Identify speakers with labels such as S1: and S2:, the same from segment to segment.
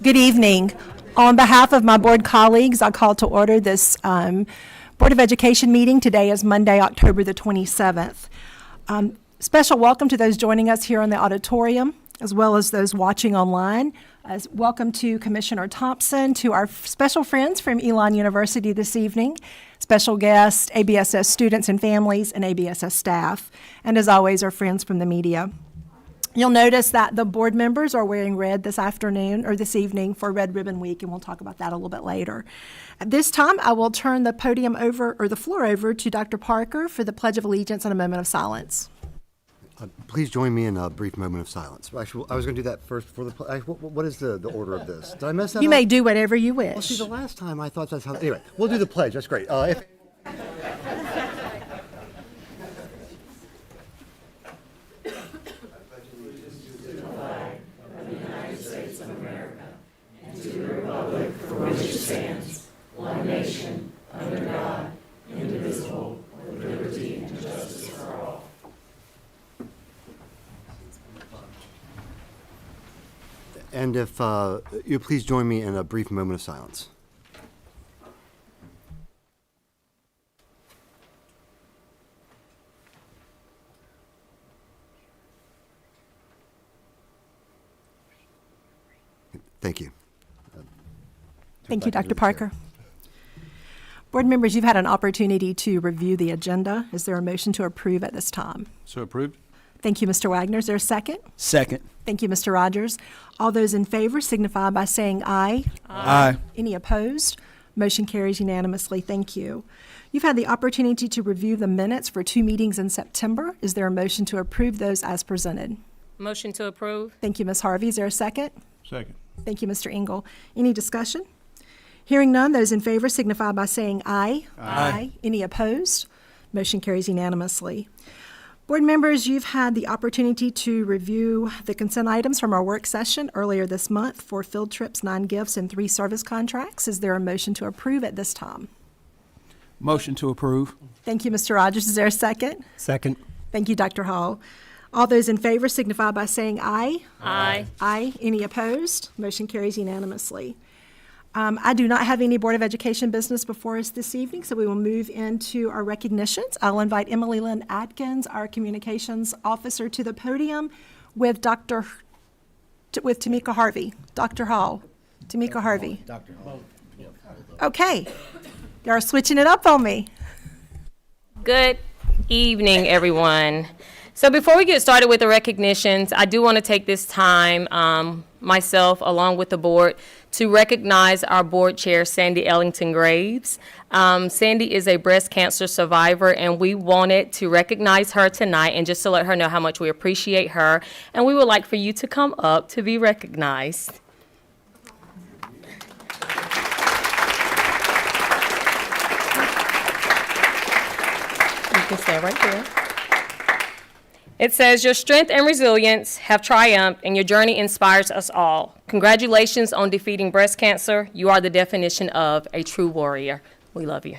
S1: Good evening. On behalf of my board colleagues, I call to order this Board of Education meeting. Today is Monday, October the 27th. Special welcome to those joining us here in the auditorium, as well as those watching online. Welcome to Commissioner Thompson, to our special friends from Elon University this evening, special guests, ABSS students and families, and ABSS staff, and as always, our friends from the media. You'll notice that the board members are wearing red this afternoon or this evening for Red Ribbon Week, and we'll talk about that a little bit later. At this time, I will turn the podium over, or the floor over, to Dr. Parker for the Pledge of Allegiance and a moment of silence.
S2: Please join me in a brief moment of silence. Actually, I was going to do that first for the. What is the order of this? Did I mess that up?
S1: You may do whatever you wish.
S2: Well, see, the last time I thought that's how. Anyway, we'll do the pledge. That's great. And if you please join me in a brief moment of silence. Thank you.
S1: Thank you, Dr. Parker. Board members, you've had an opportunity to review the agenda. Is there a motion to approve at this time?
S3: So approved.
S1: Thank you, Mr. Wagner. Is there a second?
S3: Second.
S1: Thank you, Mr. Rogers. All those in favor signify by saying aye.
S3: Aye.
S1: Any opposed? Motion carries unanimously. Thank you. You've had the opportunity to review the minutes for 2 meetings in September. Is there a motion to approve those as presented?
S4: Motion to approve.
S1: Thank you, Ms. Harvey. Is there a second?
S3: Second.
S1: Thank you, Mr. Engel. Any discussion? Hearing none, those in favor signify by saying aye.
S3: Aye.
S1: Any opposed? Motion carries unanimously. Board members, you've had the opportunity to review the consent items from our work session earlier this month for field trips, 9 gifts, and 3 service contracts. Is there a motion to approve at this time?
S3: Motion to approve.
S1: Thank you, Mr. Rogers. Is there a second?
S3: Second.
S1: Thank you, Dr. Hall. All those in favor signify by saying aye.
S4: Aye.
S1: Aye. Any opposed? Motion carries unanimously. I do not have any Board of Education business before us this evening, so we will move into our recognitions. I'll invite Emily Lynn Atkins, our communications officer, to the podium with Tamika Harvey. Dr. Hall. Tamika Harvey.
S3: Dr. Hall.
S1: Okay. Y'all are switching it up on me.
S4: Good evening, everyone. So before we get started with the recognitions, I do want to take this time, myself, along with the board, to recognize our board chair, Sandy Ellington Graves. Sandy is a breast cancer survivor, and we wanted to recognize her tonight and just to let her know how much we appreciate her. And we would like for you to come up to be recognized. You can stay right there. It says, your strength and resilience have triumphed, and your journey inspires us all. Congratulations on defeating breast cancer. You are the definition of a true warrior. We love you.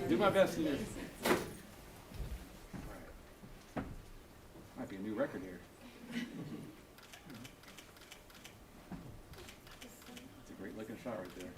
S3: Do my best to do. Might be a new record here. That's a great looking shot right there.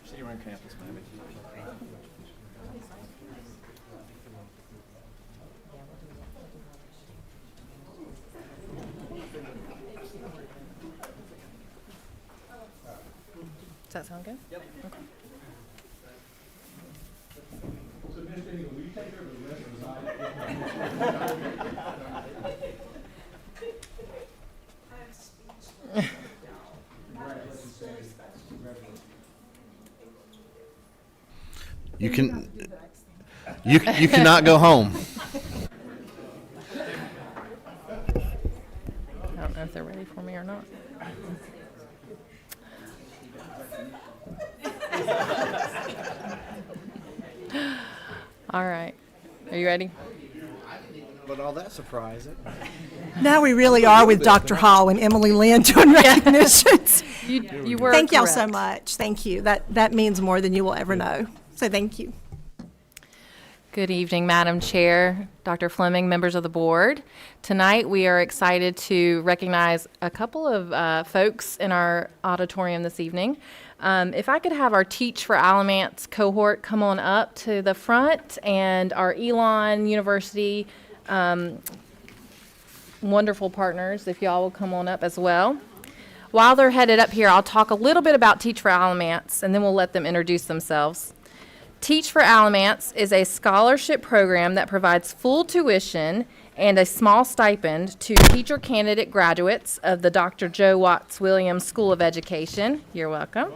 S3: See you around campus, maybe.
S4: Does that sound good? Yep. Okay.
S5: You cannot go home.
S4: I don't know if they're ready for me or not. All right. Are you ready?
S5: But all that surprising.
S1: Now we really are with Dr. Hall and Emily Lynn doing recognitions.
S4: You were
S1: Thank y'all so
S4: correct.
S1: much. Thank you. That means more than you will ever know. So thank you.
S4: Good evening, Madam Chair, Dr. Fleming, members of the board. Tonight, we are excited to recognize a couple of folks in our auditorium this evening. If I could have our Teach for Alamance cohort come on up to the front, and our Elon University wonderful partners, if y'all will come on up as well. While they're headed up here, I'll talk a little bit about Teach for Alamance, and then we'll let them introduce themselves. Teach for Alamance is a scholarship program that provides full tuition and a small stipend to teacher candidate graduates of the Dr. Joe Watts Williams School of Education, you're welcome,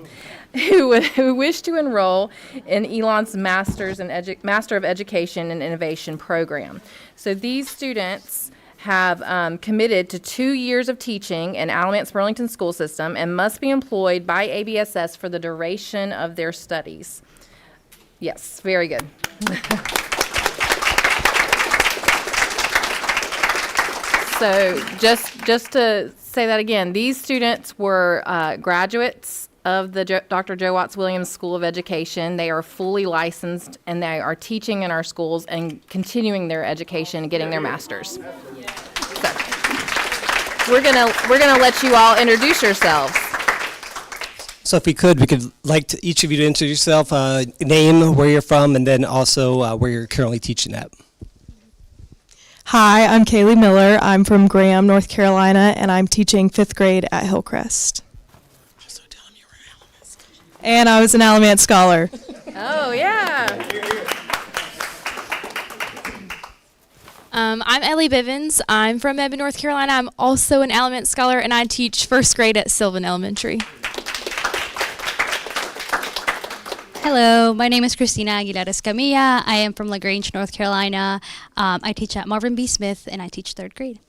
S4: who wish to enroll in Elon's Master of Education and Innovation program. So these students have committed to 2 years of teaching in Alamance Burlington School System and must be employed by ABSS for the duration of their studies. Yes, very good. So just to say that again, these students were graduates of the Dr. Joe Watts Williams School of Education. They are fully licensed, and they are teaching in our schools and continuing their education and getting their masters. So, we're gonna let you all introduce yourselves.
S6: So if we could like to, each of you to introduce yourself, name, where you're from, and then also where you're currently teaching at.
S7: Hi, I'm Kaylee Miller. I'm from Graham, North Carolina, and I'm teaching 5th grade at Hillcrest.
S6: Also tell them you were an Alamance.
S7: And I was an Alamance Scholar.
S4: Oh, yeah.
S8: I'm Ellie Bivens. I'm from Mebane, North Carolina. I'm also an Alamance Scholar, and I teach 1st grade at Sylvan Elementary.
S9: Hello, my name is Christina Aguilar Escamilla. I am from LaGrange, North Carolina. I teach at Marvin B. Smith, and I teach 3rd grade.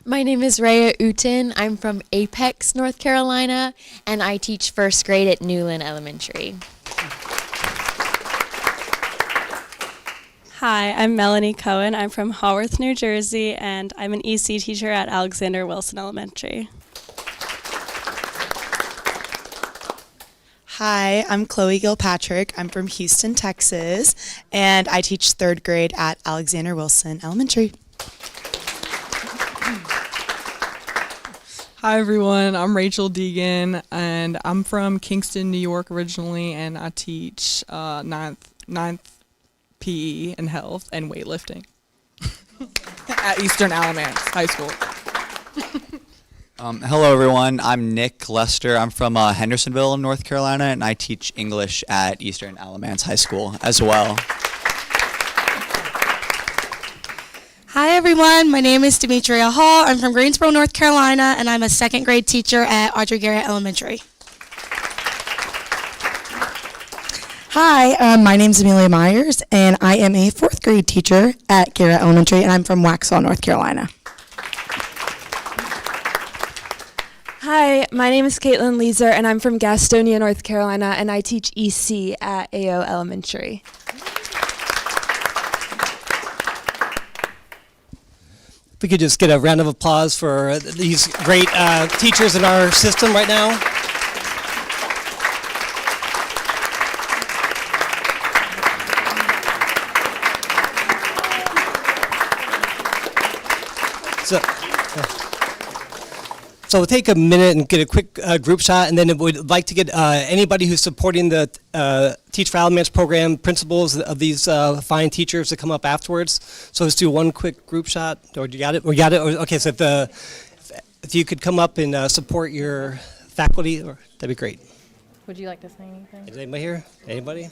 S10: My name is Rhea Uten. I'm from Apex, North Carolina, and I teach 1st grade at Newland Elementary.
S7: Hi, I'm Melanie Cohen. I'm from Haworth, New Jersey, and I'm an EC teacher at Alexander Wilson Elementary.
S11: Hi, I'm Chloe Gilpatrick. I'm from Houston, Texas, and I teach 3rd grade at Alexander Wilson Elementary.
S7: Hi, everyone. I'm Rachel Deegan, and I'm from Kingston, New York originally, and I teach ninth PE and health and weightlifting at Eastern Alamance High School.
S12: Hello, everyone. I'm Nick Lester. I'm from Hendersonville, North Carolina, and I teach English at Eastern Alamance High School as well.
S13: Hi, everyone. My name is Demetria Hall. I'm from Greensboro, North Carolina, and I'm a 2nd grade teacher at Audrey Garrett Elementary.
S11: Hi, my name is Amelia Myers, and I am a 4th grade teacher at Garrett Elementary, and I'm from Waxhaw, North Carolina.
S7: Hi, my name is Caitlin Leeser, and I'm from Gastonia, North Carolina, and I teach EC at AO Elementary.
S6: we could just get a round of applause for these great teachers in our system right now. So we'll take a minute and get a quick group shot, and then we'd like to get anybody who's supporting the Teach for Alamance program, principals of these fine teachers to come up afterwards. So let's do one quick group shot. Or you got it? We got it? Okay, so if you could come up and support your faculty, that'd be great.
S4: Would you like to say anything?
S6: Is anybody here? Anybody?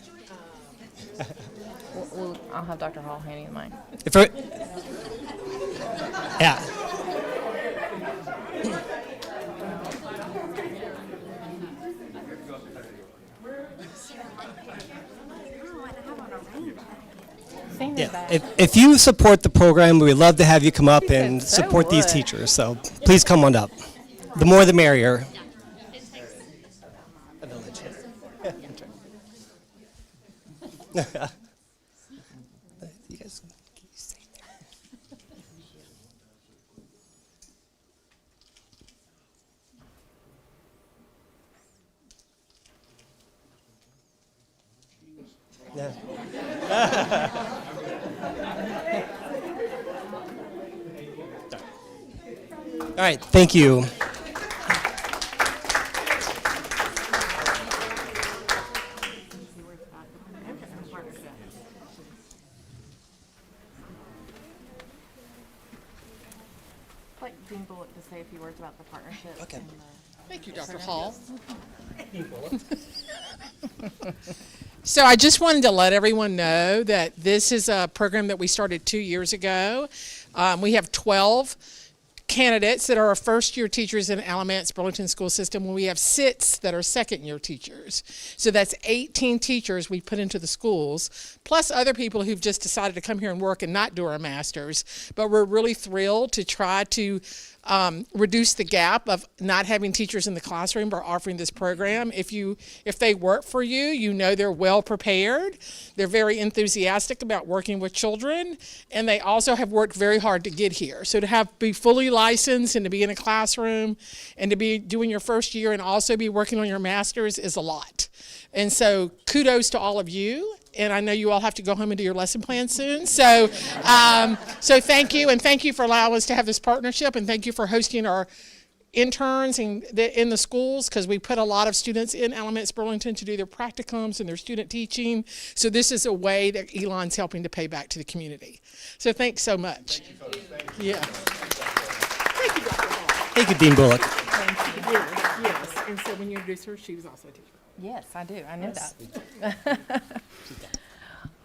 S4: I'll have Dr. Hall hand you the mic.
S6: Yeah. Yeah. If you support the program, we'd love to have you come up and support these teachers. So please come on up. The more the merrier. You guys stay there. Yeah. All right, thank you.
S4: I'd like Dean Bullock to say a few words about the partnership.
S6: Okay.
S14: Thank you, Dr. Hall. So I just wanted to let everyone know that this is a program that we started 2 years ago. We have 12 candidates that are our first-year teachers in Alamance Burlington School System, when we have 6 that are second-year teachers. So that's 18 teachers we put into the schools, plus other people who've just decided to come here and work and not do our masters. But we're really thrilled to try to reduce the gap of not having teachers in the classroom by offering this program. If they work for you, you know they're well prepared. They're very enthusiastic about working with children, and they also have worked very hard to get here. So to be fully licensed and to be in a classroom and to be doing your first year and also be working on your master's is a lot. And so kudos to all of you. And I know you all have to go home and do your lesson plan soon. So thank you, and thank you for allowing us to have this partnership, and thank you for hosting our interns in the schools, because we put a lot of students in Alamance Burlington to do their practicums and their student teaching. So this is a way that Elon's helping to pay back to the community. So thanks so much.
S3: Thank you, folks. Thank you.
S14: Yeah. Thank you, Dr. Hall.
S6: Thank you, Dean Bullock.
S14: Thank you. Yes. And so when you introduced her, she was also a teacher.
S4: Yes, I do. I knew that.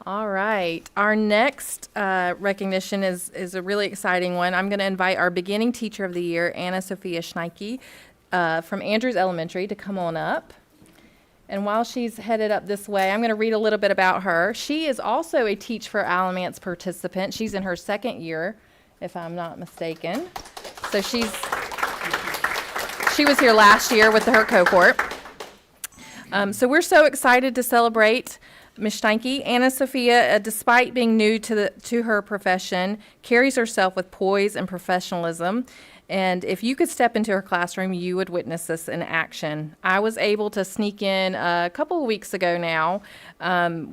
S4: All right. Our next recognition is a really exciting one. I'm going to invite our beginning teacher of the year, Anna Sophia Schneike, from Andrews Elementary, to come on up. And while she's headed up this way, I'm going to read a little bit about her. She is also a Teach for Alamance participant. She's in her second year, if I'm not mistaken. So she was here last year with her cohort. So we're so excited to celebrate Ms. Steinke. Anna Sophia, despite being new to her profession, carries herself with poise and professionalism. And if you could step into her classroom, you would witness this in action. I was able to sneak in a couple of weeks ago now.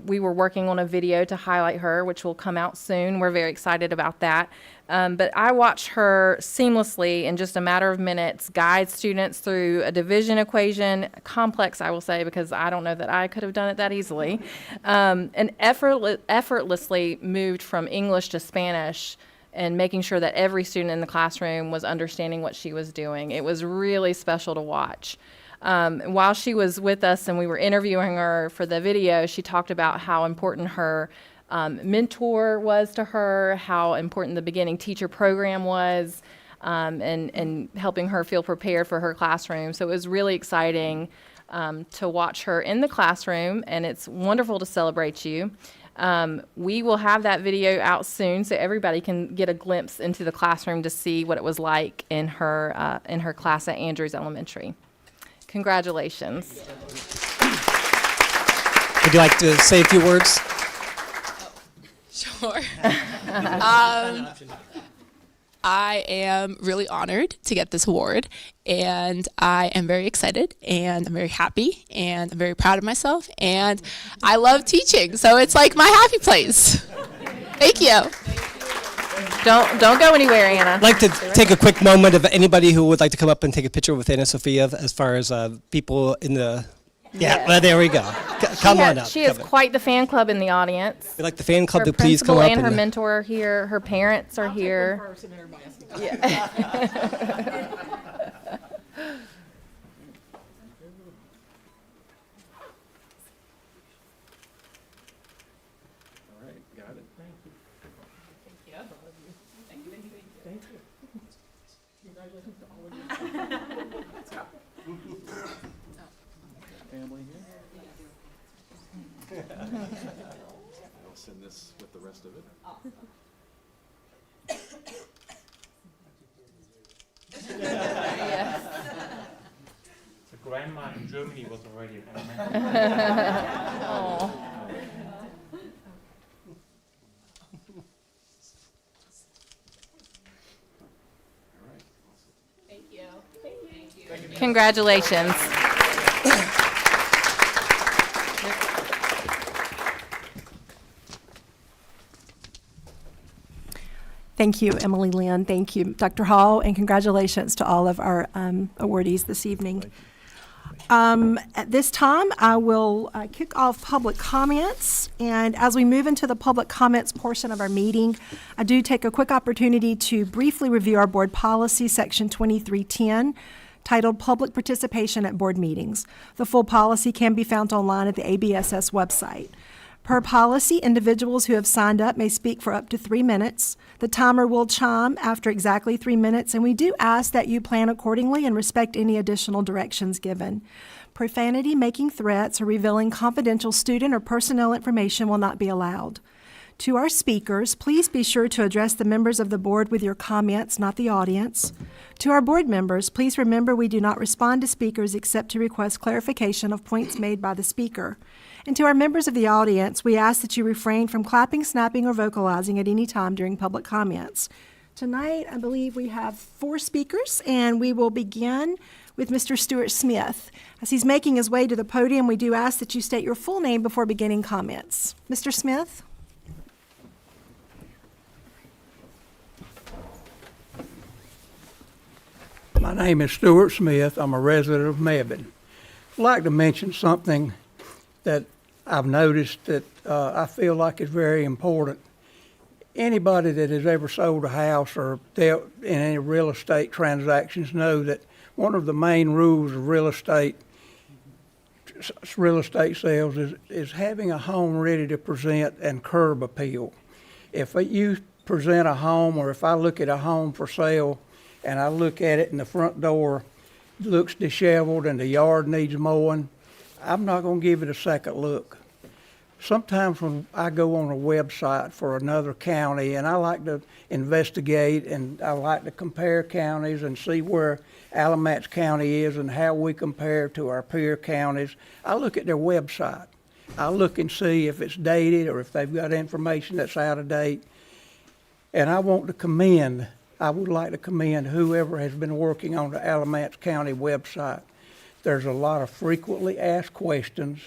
S4: We were working on a video to highlight her, which will come out soon. We're very excited about that. But I watched her seamlessly, in just a matter of minutes, guide students through a division equation, complex, I will say, because I don't know that I could have done it that easily, and effortlessly moved from English to Spanish, and making sure that every student in the classroom was understanding what she was doing. It was really special to watch. While she was with us and we were interviewing her for the video, she talked about how important her mentor was to her, how important the beginning teacher program was, and helping her feel prepared for her classroom. So it was really exciting to watch her in the classroom, and it's wonderful to celebrate you. We will have that video out soon, so everybody can get a glimpse into the classroom to see what it was like in her class at Andrews Elementary. Congratulations.
S6: Would you like to say a few words?
S15: Sure.
S11: I am really honored to get this award, and I am very excited, and I'm very happy, and I'm very proud of myself, and I love teaching, so it's like my happy place. Thank you.
S4: Don't go anywhere, Anna.
S6: I'd like to take a quick moment of anybody who would like to come up and take a picture with Anna Sophia as far as people in the... Yeah, well, there we go. Come on up.
S15: She has quite the fan club in the audience.
S6: We'd like the fan club
S15: Her
S6: to please come
S15: principal
S6: up.
S15: and her mentor are here. Her parents are here. Yeah.
S3: All right, got it. Thank you. Thank you. Congratulations to all of you. Family here. I'll send this with the rest of it.
S16: The grandma in Germany was already an elementary.
S15: Aw. Congratulations.
S1: Thank you, Emily Lynn. Thank you, Dr. Hall, and congratulations to all of our awardees this evening. At this time, I will kick off public comments. And as we move into the public comments portion of our meeting, I do take a quick opportunity to briefly review our board policy, section 2310, titled Public Participation at Board Meetings. The full policy can be found online at the ABSS website. Per policy, individuals who have signed up may speak for up to 3 minutes. The timer will chime after exactly 3 minutes, and we do ask that you plan accordingly and respect any additional directions given. Profanity, making threats, or revealing confidential student or personnel information will not be allowed. To our speakers, please be sure to address the members of the board with your comments, not the audience. To our board members, please remember we do not respond to speakers except to request clarification of points made by the speaker. And to our members of the audience, we ask that you refrain from clapping, snapping, or vocalizing at any time during public comments. Tonight, I believe we have 4 speakers, and we will begin with Mr. Stuart Smith. As he's making his way to the podium, we do ask that you state your full name before beginning comments. Mr. Smith?
S17: My name is Stuart Smith. I'm a resident of Mebane. I'd like to mention something that I've noticed that I feel like is very important. Anybody that has ever sold a house or dealt in any real estate transactions know that one of the main rules of real estate sales is having a home ready to present and curb appeal. If you present a home, or if I look at a home for sale and I look at it and the front door looks disheveled and the yard needs mowing, I'm not going to give it a second look. Sometimes when I go on a website for another county and I like to investigate and I like to compare counties and see where Alamance County is and how we compare to our peer counties, I look at their website. I look and see if it's dated or if they've got information that's out of date. And I would like to commend whoever has been working on the Alamance County website. There's a lot of frequently asked questions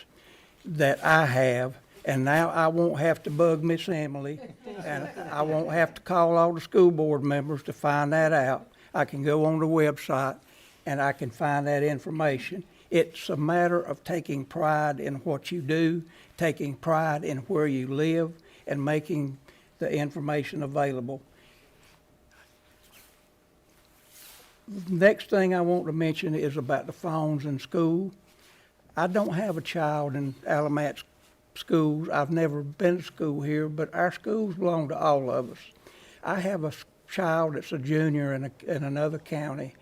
S17: that I have, and now I won't have to bug Miss Emily, and I won't have to call all the school board members to find that out. I can go on the website and I can find that information. It's a matter of taking pride in what you do, taking pride in where you live, and making the information available. Next thing I want to mention is about the phones in school. I don't have a child in Alamance schools. I've never been to school here, but our schools belong to all of us. I have a child that's a junior in another county,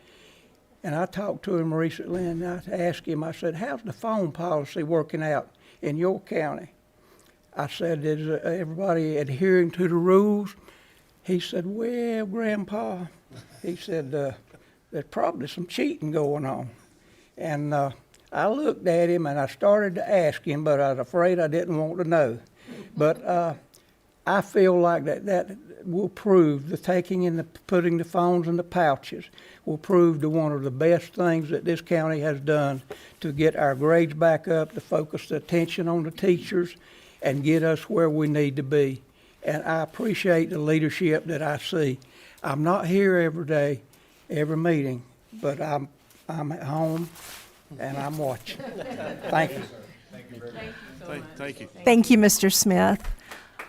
S17: and I talked to him recently, and I asked him, I said, how's the phone policy working out in your county? I said, is everybody adhering to the rules? He said, well, Grandpa, he said, there's probably some cheating going on. And I looked at him and I started to ask him, but I was afraid I didn't want to know. But I feel like that will prove the taking and the putting the phones in the pouches will prove to one of the best things that this county has done to get our grades back up, to focus the attention on the teachers, and get us where we need to be. And I appreciate the leadership that I see. I'm not here every day, every meeting, but I'm at home and I'm watching. Thank you.
S5: Thank you.
S1: Thank you, Mr. Smith.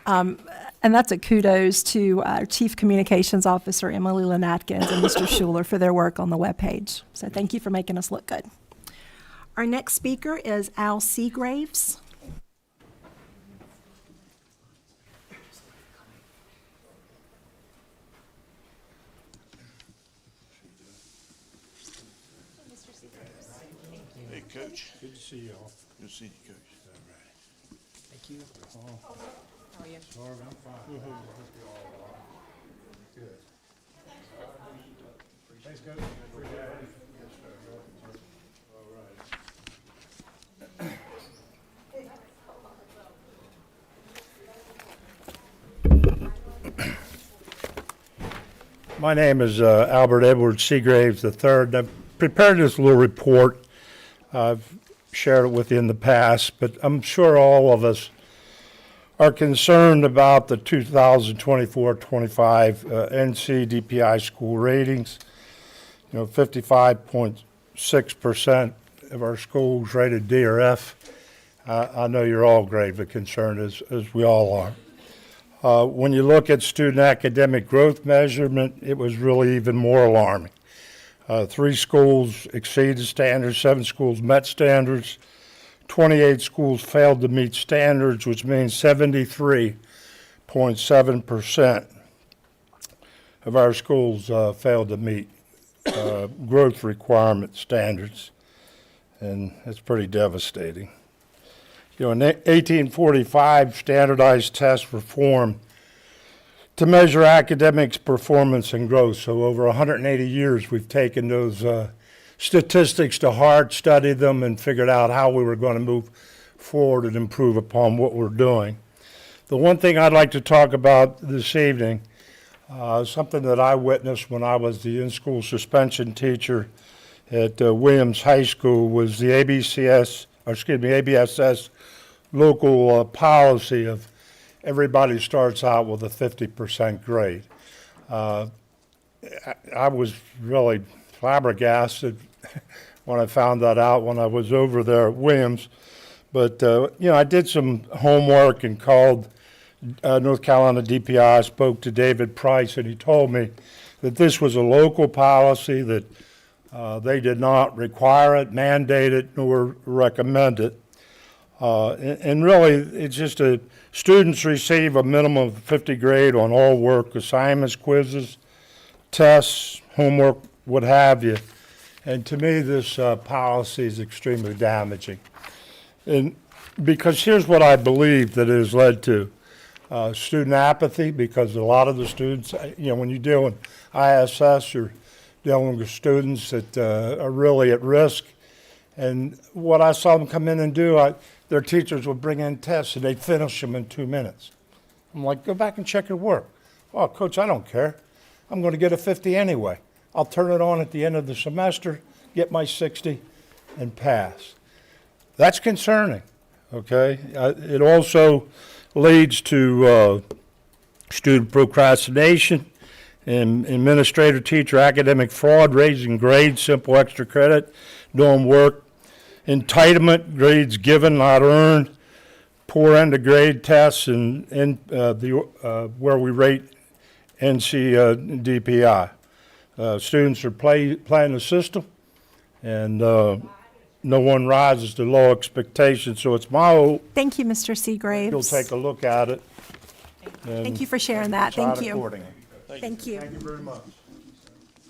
S1: And that's a kudos to our Chief Communications Officer, Emily Lynn Atkins, and Mr. Schuler for their work on the webpage. So thank you for making us look good. Our next speaker is Al Seagraves.
S5: Hey, Coach. Good to see you all. Good to see you, Coach. All right.
S6: Thank you.
S5: How are you?
S3: Sorry, I'm fine. Good. Thanks, Coach. Appreciate it. My name is Albert Edward Seagraves III. I've prepared this little report. I've shared it with you in the past, but I'm sure all of us are concerned about the 2024-25 NC DPI school ratings. 55.6% of our schools rated D or F. I know you're all gravely concerned, as we all are. When you look at student academic growth measurement, it was really even more alarming. 3 schools exceeded standards, 7 schools met standards, 28 schools failed to meet standards, which means 73.7% of our schools failed to meet growth requirement standards, and it's pretty devastating. In 1845, standardized tests were formed to measure academics, performance, and growth. So over 180 years, we've taken those statistics to heart, studied them, and figured out how we were going to move forward and improve upon what we're doing. The one thing I'd like to talk about this evening, something that I witnessed when I was the in-school suspension teacher at Williams High School, was the ABSS local policy of everybody starts out with a 50% grade. I was really flabbergasted when I found that out when I was over there at Williams. But, I did some homework and called North Carolina DPI, spoke to David Price, and he told me that this was a local policy, that they did not require it, mandate it, nor recommend it. And really, it's just students receive a minimum of 50 grade on all work, assignments, quizzes, tests, homework, what have you. And to me, this policy is extremely damaging. And because here's what I believe that it has led to. Student apathy, because a lot of the students, when you deal with ISS, you're dealing with students that are really at risk. And what I saw them come in and do, their teachers would bring in tests and they'd finish them in 2 minutes. I'm like, go back and check your work. Oh, Coach, I don't care. I'm going to get a 50 anyway. I'll turn it on at the end of the semester, get my 60, and pass. That's concerning, okay? It also leads to student procrastination and administrator teacher academic fraud, raising grades, simple extra credit, doing work, entitlement, grades given, not earned, poor end of grade tests, and where we rate NC DPI. Students are playing the system, and no one rises to low expectations. So it's my hope
S1: Thank you, Mr. Seagraves.
S2: you'll take a look at it.
S1: Thank you for sharing that.
S2: decide
S1: Thank you.
S2: accordingly.
S1: Thank you.
S3: Thank you very much.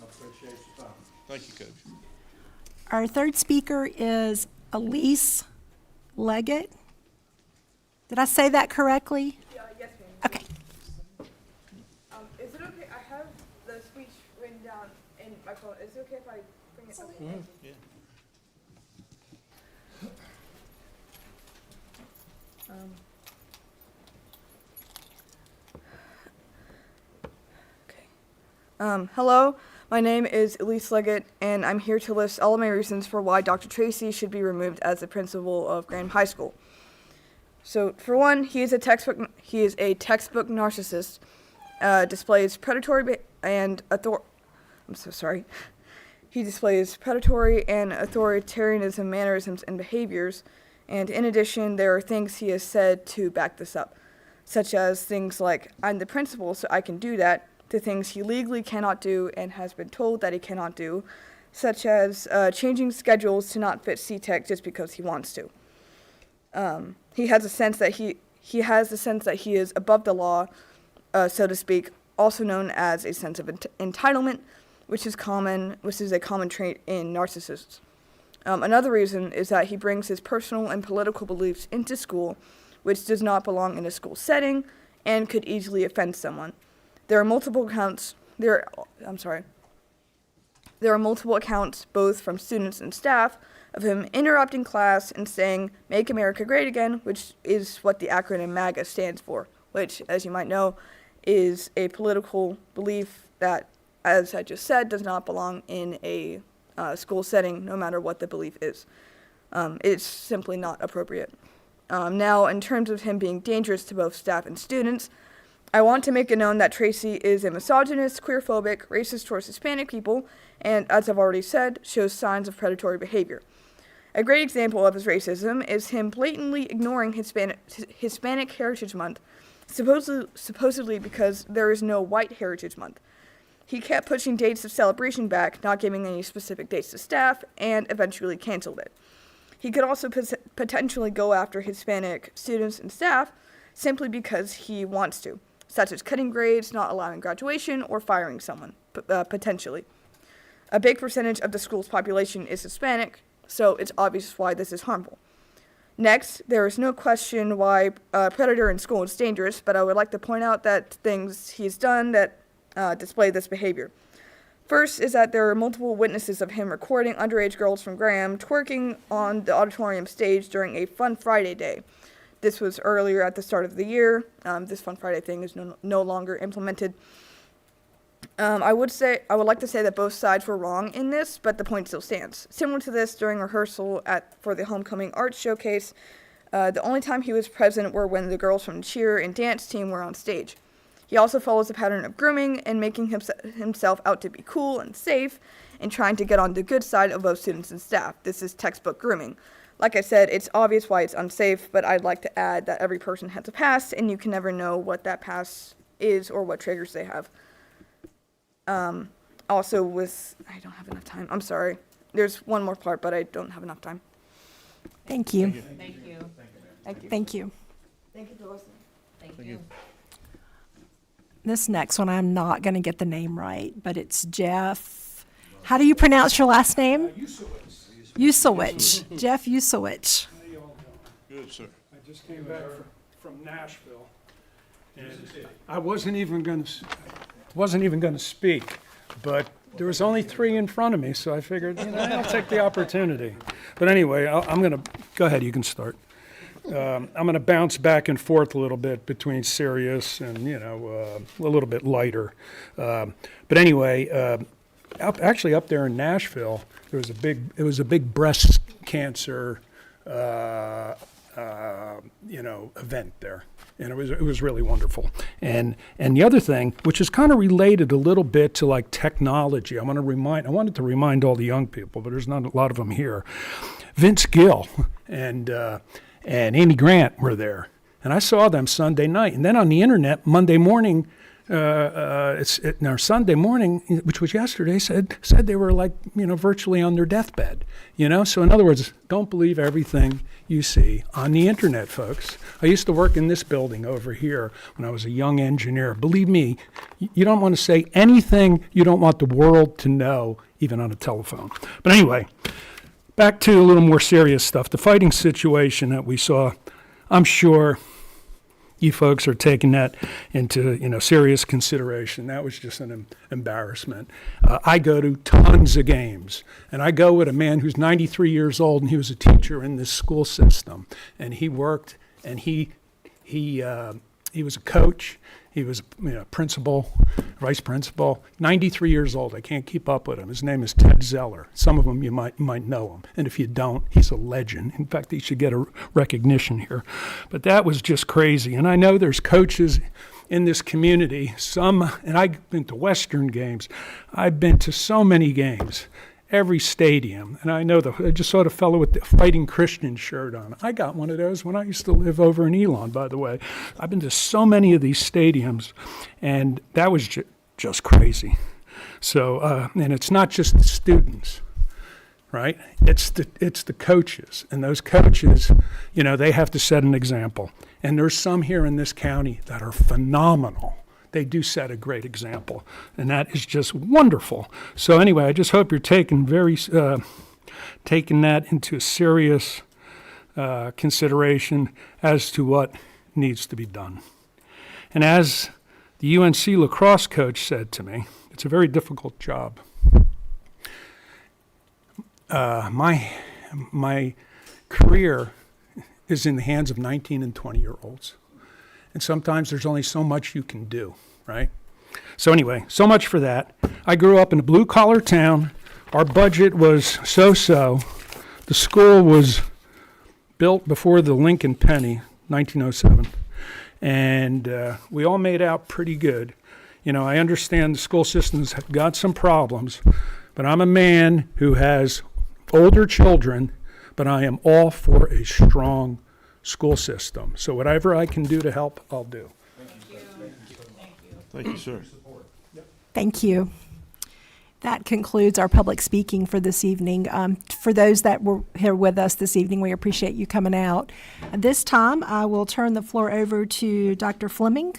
S3: I appreciate your time.
S5: Thank you, Coach.
S1: Our third speaker is Elise Leggett. Did I say that correctly?
S18: Yes, ma'am.
S1: Okay.
S18: Is it okay? I have the speech written down in my phone. Is it okay if I bring it up?
S5: Yeah.
S18: Hello, my name is Elise Leggett, and I'm here to list all of my reasons for why Dr. Tracy should be removed as the principal of Graham High School. So, for one, he is a textbook narcissist, displays predatory He displays predatory and authoritarianism mannerisms and behaviors, and in addition, there are things he has said to back this up, such as things like, "I'm the principal, so I can do that," to things he legally cannot do and has been told that he cannot do, such as changing schedules to not fit C-Tech just because he wants to. He has a sense that he has the sense that he is above the law, so to speak, also known as a sense of entitlement, which is a common trait in narcissists. Another reason is that he brings his personal and political beliefs into school, which does not belong in a school setting and could easily offend someone. There are multiple accounts, both from students and staff, of him interrupting class and saying, "Make America Great Again," which is what the acronym MAGA stands for, which, as you might know, is a political belief that, as I just said, does not belong in a school setting, no matter what the belief is. It's simply not appropriate. Now, in terms of him being dangerous to both staff and students, I want to make it known that Tracy is a misogynist, queerphobic, racist towards Hispanic people, and, as I've already said, shows signs of predatory behavior. A great example of his racism is him blatantly ignoring Hispanic Heritage Month, supposedly because there is no White Heritage Month. He kept pushing dates of celebration back, not giving any specific dates to staff, and eventually canceled it. He could also potentially go after Hispanic students and staff simply because he wants to, such as cutting grades, not allowing graduation, or firing someone, potentially. A big percentage of the school's population is Hispanic, so it's obvious why this is harmful. Next, there is no question why predator in school is dangerous, but I would like to point out that things he's done that display this behavior. First is that there are multiple witnesses of him recording underage girls from Graham twerking on the auditorium stage during a Fun Friday day. This was earlier at the start of the year. This Fun Friday thing is no longer implemented. I would like to say that both sides were wrong in this, but the point still stands. Similar to this, during rehearsal for the homecoming art showcase, the only time he was present were when the girls from the cheer and dance team were on stage. He also follows a pattern of grooming and making himself out to be cool and safe, and trying to get on the good side of both students and staff. This is textbook grooming. Like I said, it's obvious why it's unsafe, but I'd like to add that every person has a past, and you can never know what that past is or what triggers they have. I don't have enough time. I'm sorry. There's one more part, but I don't have enough time.
S1: Thank you.
S18: Thank you.
S1: Thank you.
S18: Thank you for listening.
S11: Thank you.
S1: This next one, I'm not going to get the name right, but it's Jeff. How do you pronounce your last name? Usowich. Jeff Usowich.
S5: How you all doing? Good, sir. I just came back from Nashville, and I wasn't even going to speak, but there was only 3 in front of me, so I figured, I'll take the opportunity. But anyway, I'm going to go ahead. You can start. I'm going to bounce back and forth a little bit between serious and a little bit lighter. But anyway, up there in Nashville, it was a big breast cancer event there, and it was really wonderful. And the other thing, which is kind of related a little bit to like technology, I wanted to remind all the young people, but there's not a lot of them here. Vince Gill and Amy Grant were there, and I saw them Sunday night. And then on the internet, Monday morning, Sunday morning, which was yesterday, said they were virtually on their deathbed. So in other words, don't believe everything you see on the internet, folks. I used to work in this building over here when I was a young engineer. Believe me, you don't want to say anything you don't want the world to know, even on a telephone. But anyway, back to a little more serious stuff. The fighting situation that we saw, I'm sure you folks are taking that into serious consideration. That was just an embarrassment. I go to tons of games, and I go with a man who's 93 years old, and he was a teacher in this school system, and he worked, and he was a coach, He was principal, vice principal, 93 years old. I can't keep up with him. His name is Ted Zeller. Some of them you might know him. And if you don't, he's a legend. In fact, he should get a recognition here. But that was just crazy. And I know there's coaches in this community, and I've been to Western games. I've been to so many games, every stadium. And I know I just saw the fellow with the Fighting Christian shirt on. I got one of those when I used to live over in Elon, by the way. I've been to so many of these stadiums, and that was just crazy. So, and it's not just the students, right? It's the coaches. And those coaches, they have to set an example. And there's some here in this county that are phenomenal. They do set a great example, and that is just wonderful. So anyway, I just hope you're taking that into serious consideration as to what needs to be done. And as the UNC lacrosse coach said to me, it's a very difficult job. My career is in the hands of 19 and 20-year-olds. And sometimes there's only so much you can do, right? So anyway, so much for that. I grew up in a blue-collar town. Our budget was so-so. The school was built before the Lincoln penny, 1907. And we all made out pretty good. I understand the school systems have got some problems, but I'm a man who has older children, but I am all for a strong school system. So whatever I can do to help, I'll do.
S19: Thank you, sir.
S1: Thank you. That concludes our public speaking for this evening. For those that were here with us this evening, we appreciate you coming out. At this time, I will turn the floor over to Dr. Fleming.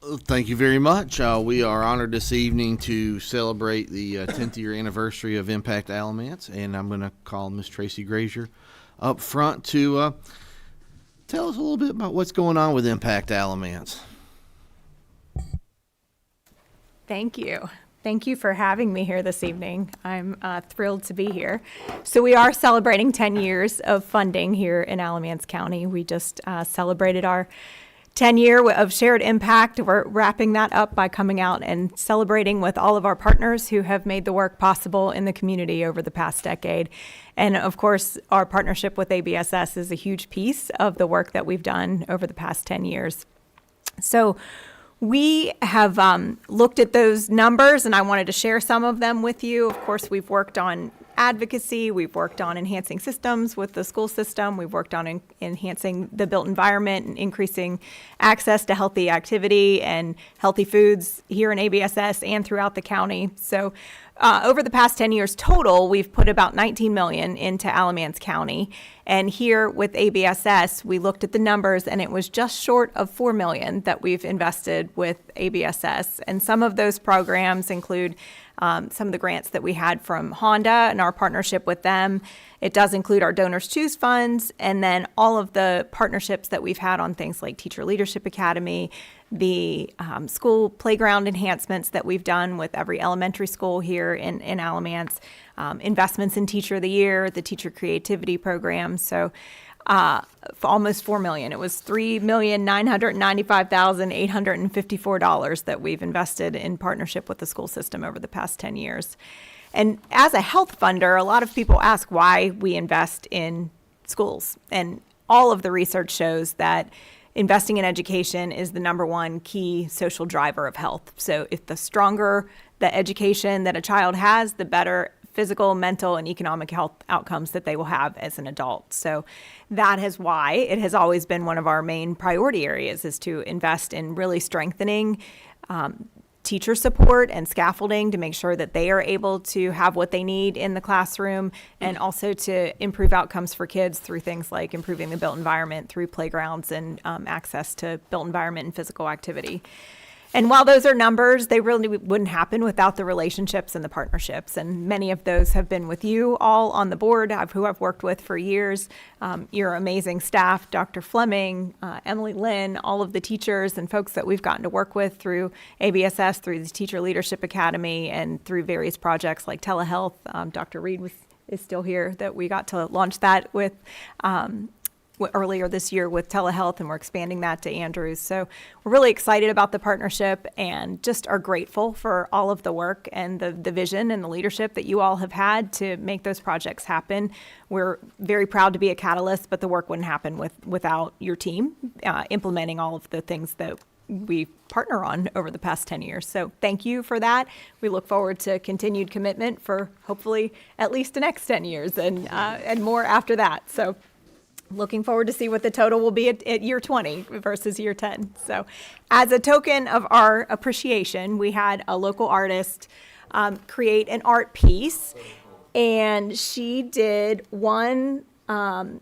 S19: Thank you very much. We are honored this evening to celebrate the 10th year anniversary of Impact Alamance, and I'm going to call Miss Tracy Grazier up front to tell us a little bit about what's going on with Impact Alamance.
S15: Thank you. Thank you for having me here this evening. I'm thrilled to be here. So we are celebrating 10 years of funding here in Alamance County. We just celebrated our 10-year of shared impact. We're wrapping that up by coming out and celebrating with all of our partners who have made the work possible in the community over the past decade. And of course, our partnership with ABSS is a huge piece of the work that we've done over the past 10 years. So we have looked at those numbers, and I wanted to share some of them with you. Of course, we've worked on advocacy. We've worked on enhancing systems with the school system. We've worked on enhancing the built environment and increasing access to healthy activity and healthy foods here in ABSS and throughout the county. So over the past 10 years total, we've put about $19 million into Alamance County. And here with ABSS, we looked at the numbers, and it was just short of $4 million that we've invested with ABSS. And some of those programs include some of the grants that we had from Honda and our partnership with them. It does include our Donors Choose funds, and then all of the partnerships that we've had on things like Teacher Leadership Academy, the school playground enhancements that we've done with every elementary school here in Alamance, investments in Teacher of the Year, the Teacher Creativity Program. So for almost $4 million. It was $3,995,854 that we've invested in partnership with the school system over the past 10 years. And as a health funder, a lot of people ask why we invest in schools. And all of the research shows that investing in education is the number one key social driver of health. So if the stronger the education that a child has, the better physical, mental, and economic health outcomes that they will have as an adult. So that is why it has always been one of our main priority areas, is to invest in really strengthening teacher support and scaffolding to make sure that they are able to have what they need in the classroom, and also to improve outcomes for kids through things like improving the built environment through playgrounds and access to built environment and physical activity. And while those are numbers, they really wouldn't happen without the relationships and the partnerships. And many of those have been with you all on the board, who I've worked with for years. Your amazing staff, Dr. Fleming, Emily Lynn, all of the teachers and folks that we've gotten to work with through ABSS, through the Teacher Leadership Academy, and through various projects like telehealth. Dr. Reed is still here, that we got to launch that with. earlier this year with telehealth, and we're expanding that to Andrews. So we're really excited about the partnership and just are grateful for all of the work and the vision and the leadership that you all have had to make those projects happen. We're very proud to be a catalyst, but the work wouldn't happen without your team implementing all of the things that we partner on over the past 10 years. So thank you for that. We look forward to continued commitment for hopefully at least the next 10 years and more after that. So looking forward to see what the total will be at year 20 versus year 10. So as a token of our appreciation, we had a local artist create an art piece, and she did one kind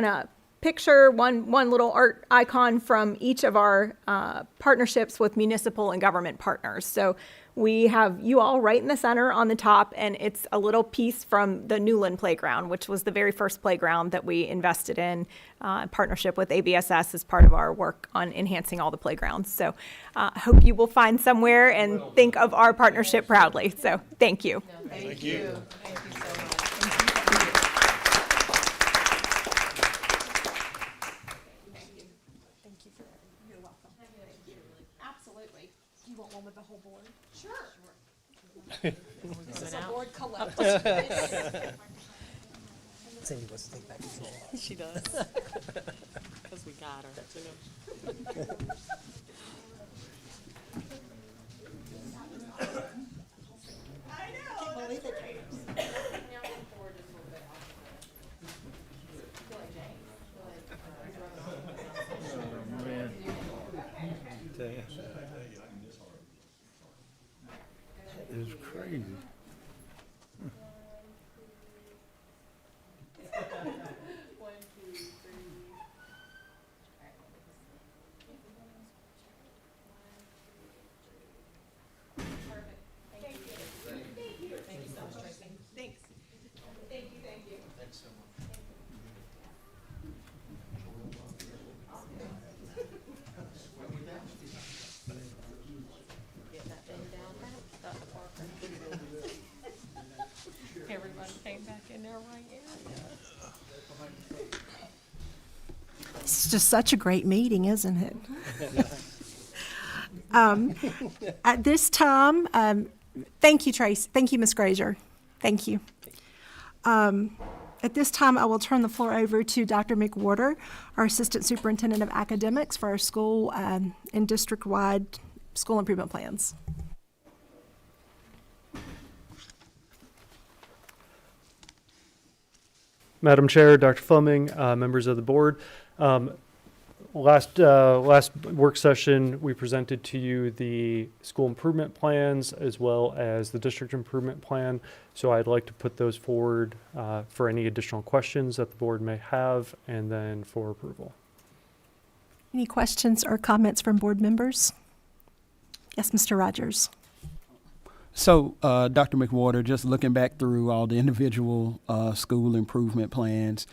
S15: of picture, one little art icon from each of our partnerships with municipal and government partners. So we have you all right in the center on the top, and it's a little piece from the Newland playground, which was the very first playground that we invested in partnership with ABSS as part of our work on enhancing all the playgrounds. So I hope you will find somewhere and think of our partnership proudly. So thank you.
S19: Thank you.
S15: Thank you so much.
S1: With the whole board? Sure.
S4: This is a board
S1: collective.
S6: Cindy wants to take back control.
S4: She does. Because we got her.
S1: I know. Can't believe it.
S3: That is crazy.
S4: Everybody came back in their right area.
S1: It's just such a great meeting, isn't it? At this time, thank you, Trace. Thank you, Ms. Grazier. Thank you. At this time, I will turn the floor over to Dr. McWhorter, our Assistant Superintendent of Academics for our school and district-wide school improvement plans.
S20: Madam Chair, Dr. Fleming, members of the board. Last work session, we presented to you the school improvement plans as well as the district improvement plan. So I'd like to put those forward for any additional questions that the board may have and then for approval.
S1: Any questions or comments from board members? Yes, Mr. Rogers.
S17: So, Dr. McWhorter, just looking back through all the individual school improvement plans,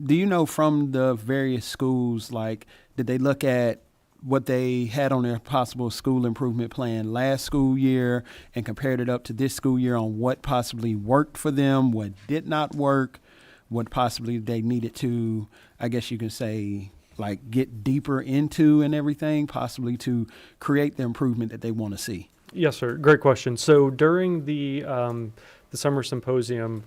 S17: do you know from the various schools, like, did they look at what they had on their possible school improvement plan last school year and compared it up to this school year on what possibly worked for them, what did not work, what possibly they needed to, I guess you could say, like, get deeper into and everything, possibly to create the improvement that they want to see?
S20: Yes, sir. Great question. So during the summer symposium,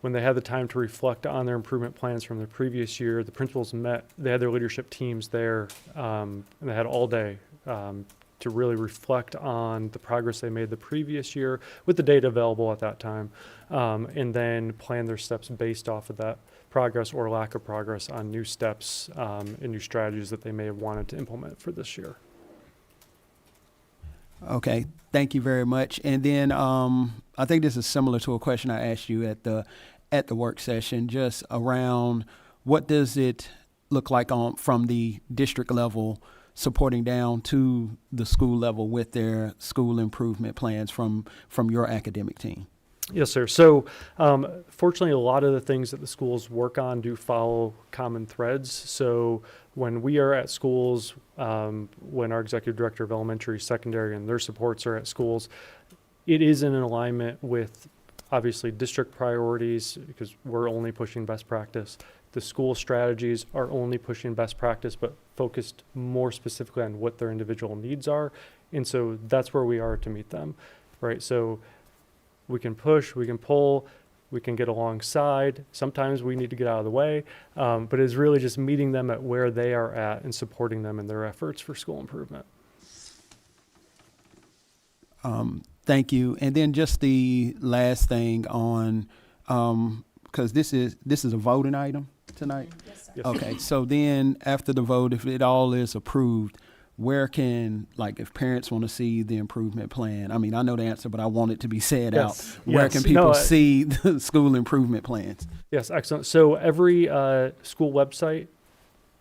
S20: when they had the time to reflect on their improvement plans from the previous year, the principals met. They had their leadership teams there, and they had all day to really reflect on the progress they made the previous year with the data available at that time, and then plan their steps based off of that progress or lack of progress on new steps and new strategies that they may have wanted to implement for this year.
S17: Okay, thank you very much. And then I think this is similar to a question I asked you at the work session, just around what does it look like from the district level supporting down to the school level with their school improvement plans from your academic team?
S20: Yes, sir. So fortunately, a lot of the things that the schools work on do follow common threads. So when we are at schools, when our executive director of elementary, secondary, and their supports are at schools, it is in alignment with obviously district priorities, because we're only pushing best practice. The school strategies are only pushing best practice, but focused more specifically on what their individual needs are. And so that's where we are to meet them, right? So we can push, we can pull, we can get alongside. Sometimes we need to get out of the way, but it's really just meeting them at where they are at and supporting them in their efforts for school improvement.
S21: Thank you. And then just the last thing on, because this is a voting item tonight?
S20: Yes, sir.
S21: Okay, so then after the vote, if it all is approved, where can, like, if parents want to see the improvement plan? I mean, I know the answer, but I want it to be said out. Where
S20: Yes.
S21: can people
S20: No,
S21: see the school improvement plans?
S20: Yes, excellent. So every school website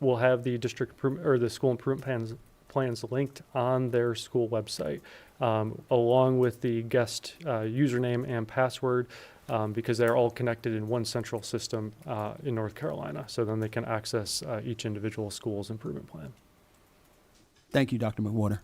S20: will have the district improvement or the school improvement plans linked on their school website, along with the guest username and password, because they're all connected in one central system in North Carolina. So then they can access each individual school's improvement plan.
S21: Thank you, Dr. McWhorter.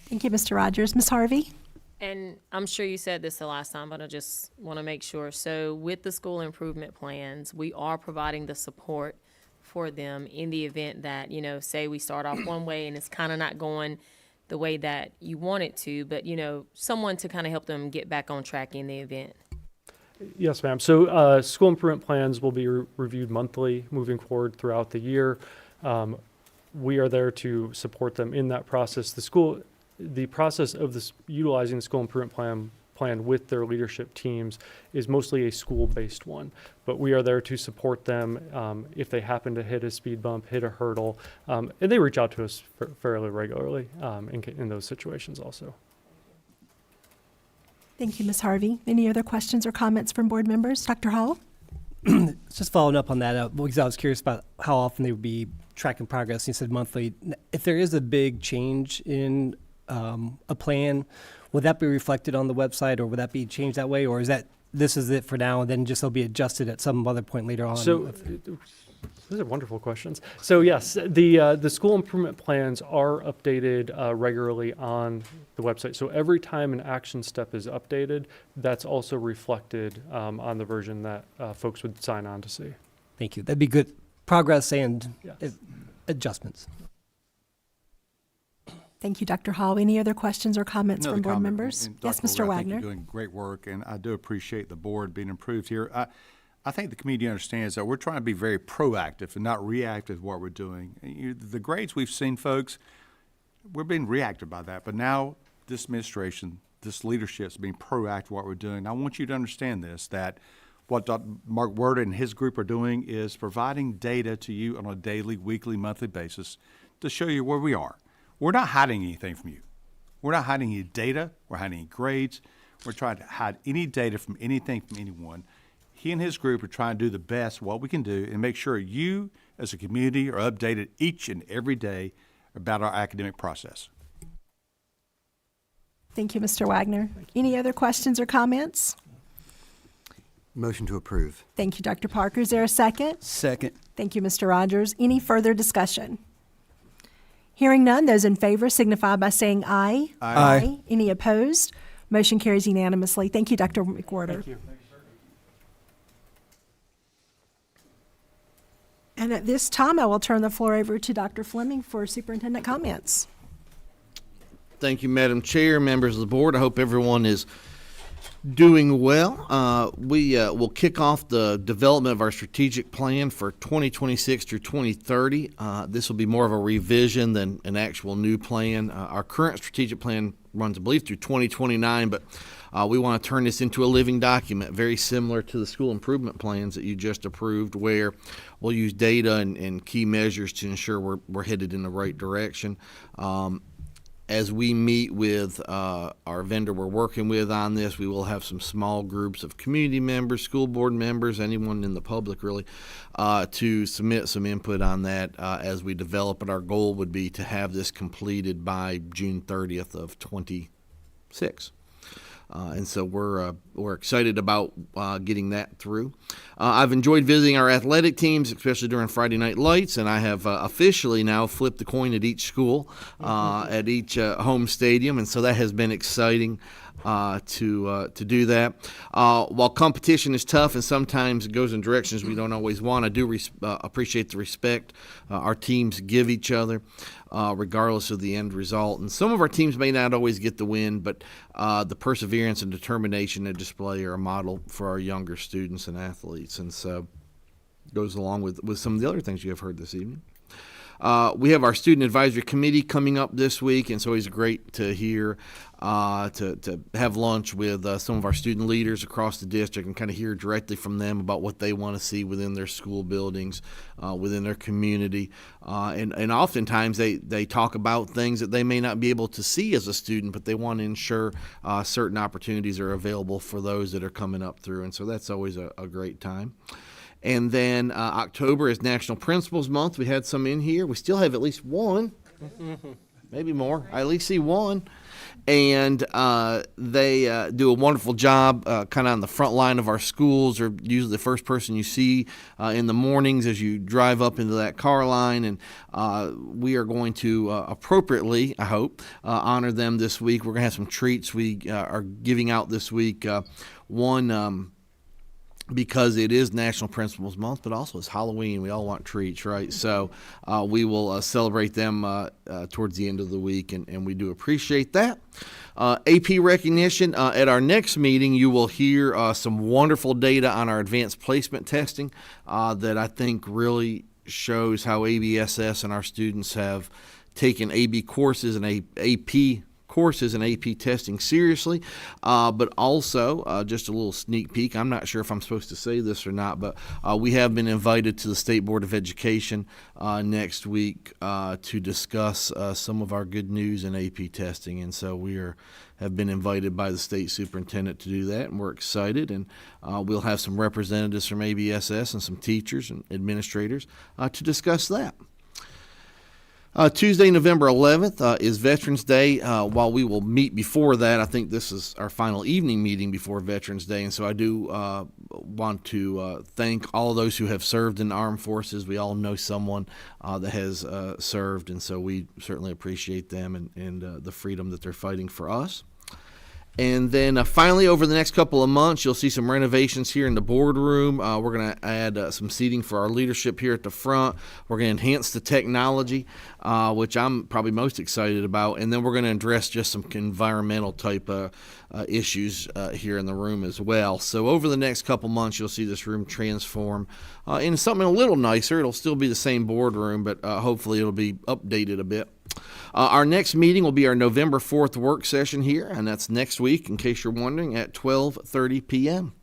S1: Thank you, Mr. Rogers. Ms. Harvey?
S4: And I'm sure you said this the last time, but I just want to make sure. So with the school improvement plans, we are providing the support for them in the event that, you know, say we start off one way and it's kind of not going the way that you want it to, but, you know, someone to kind of help them get back on track in the event.
S20: Yes, ma'am. So school improvement plans will be reviewed monthly moving forward throughout the year. We are there to support them in that process. The process of this utilizing the school improvement plan with their leadership teams is mostly a school-based one, but we are there to support them if they happen to hit a speed bump, hit a hurdle, and they reach out to us fairly regularly in those situations also.
S1: Thank you, Ms. Harvey. Any other questions or comments from board members? Dr. Hall?
S6: Just following up on that, because I was curious about how often they would be tracking progress. You said monthly. If there is a big change in a plan, would that be reflected on the website, or would that be changed that way, or is that this is it for now, and then just it'll be adjusted at some other point later on?
S20: So these are wonderful questions. So yes, the school improvement plans are updated regularly on the website. So every time an action step is updated, that's also reflected on the version that folks would sign on to see.
S6: Thank you. That'd be good progress and adjustments.
S1: Thank you, Dr. Hall. Any other questions or comments from board members? Yes, Mr.
S22: I think
S1: Wagner.
S22: you're doing great work, and I do appreciate the board being improved here. I think the community understands that we're trying to be very proactive and not reactive to what we're doing. The grades we've seen, folks, we're being reactive by that, but now this administration, this leadership is being proactive what we're doing. I want you to understand this, that what Dr. Mark Werder and his group are doing is providing data to you on a daily, weekly, monthly basis to show you where we are. We're not hiding anything from you. We're not hiding any data. We're hiding any grades. We're trying to hide any data from anything from anyone. He and his group are trying to do the best what we can do and make sure you as a community are updated each and every day about our academic process.
S1: Thank you, Mr. Wagner. Any other questions or comments?
S2: Motion to approve.
S1: Thank you, Dr. Parker. Is there a second?
S21: Second.
S1: Thank you, Mr. Rogers. Any further discussion? Hearing none, those in favor signify by saying aye.
S21: Aye.
S1: Any opposed? Motion carries unanimously. Thank you, Dr. McWhorter.
S20: Thank you.
S1: And at this time, I will turn the floor over to Dr. Fleming for superintendent comments.
S19: Thank you, Madam Chair, members of the board. I hope everyone is doing well. We will kick off the development of our strategic plan for 2026 through 2030. This will be more of a revision than an actual new plan. Our current strategic plan runs, I believe, through 2029, but we want to turn this into a living document, very similar to the school improvement plans that you just approved, where we'll use data and key measures to ensure we're headed in the right direction. As we meet with our vendor we're working with on this, we will have some small groups of community members, school board members, anyone in the public really, to submit some input on that as we develop it. Our goal would be to have this completed by June 30th of 26. And so we're excited about getting that through. I've enjoyed visiting our athletic teams, especially during Friday Night Lights, and I have officially now flipped the coin at each school, at each home stadium, and so that has been exciting. to do that. While competition is tough and sometimes it goes in directions we don't always want, I do appreciate the respect our teams give each other, regardless of the end result. And some of our teams may not always get the win, but the perseverance and determination they display are a model for our younger students and athletes. And so it goes along with some of the other things you have heard this evening. We have our student advisory committee coming up this week, and it's always great to hear, to have lunch with some of our student leaders across the district and kind of hear directly from them about what they want to see within their school buildings, within their community. And oftentimes they talk about things that they may not be able to see as a student, but they want to ensure certain opportunities are available for those that are coming up through. And so that's always a great time. And then October is National Principals Month. We had some in here. We still have at least one, maybe more. I at least see one. And they do a wonderful job kind of on the front line of our schools. They're usually the first person you see in the mornings as you drive up into that car line. And we are going to appropriately, I hope, honor them this week. We're going to have some treats we are giving out this week. One, because it is National Principals Month, but also it's Halloween. We all want treats, right? So we will celebrate them towards the end of the week, and we do appreciate that. AP recognition. At our next meeting, you will hear some wonderful data on our advanced placement testing that I think really shows how ABSS and our students have taken AB courses and AP courses and AP testing seriously, but also just a little sneak peek. I'm not sure if I'm supposed to say this or not, but we have been invited to the State Board of Education next week to discuss some of our good news in AP testing, and so we have been invited by the state superintendent to do that, and we're excited, and we'll have some representatives from ABSS and some teachers and administrators to discuss that. Tuesday, November 11th is Veterans Day. While we will meet before that, I think this is our final evening meeting before Veterans Day, and so I do want to thank all those who have served in the armed forces. We all know someone that has served, and so we certainly appreciate them and the freedom that they're fighting for us. And then finally, over the next couple of months, you'll see some renovations here in the boardroom. We're going to add some seating for our leadership here at the front. We're going to enhance the technology, which I'm probably most excited about. And then we're going to address just some environmental type issues here in the room as well. So over the next couple months, you'll see this room transform into something a little nicer. It'll still be the same boardroom, but hopefully it'll be updated a bit. Our next meeting will be our November 4th work session here, and that's next week, in case you're wondering, at 12:30 p.m.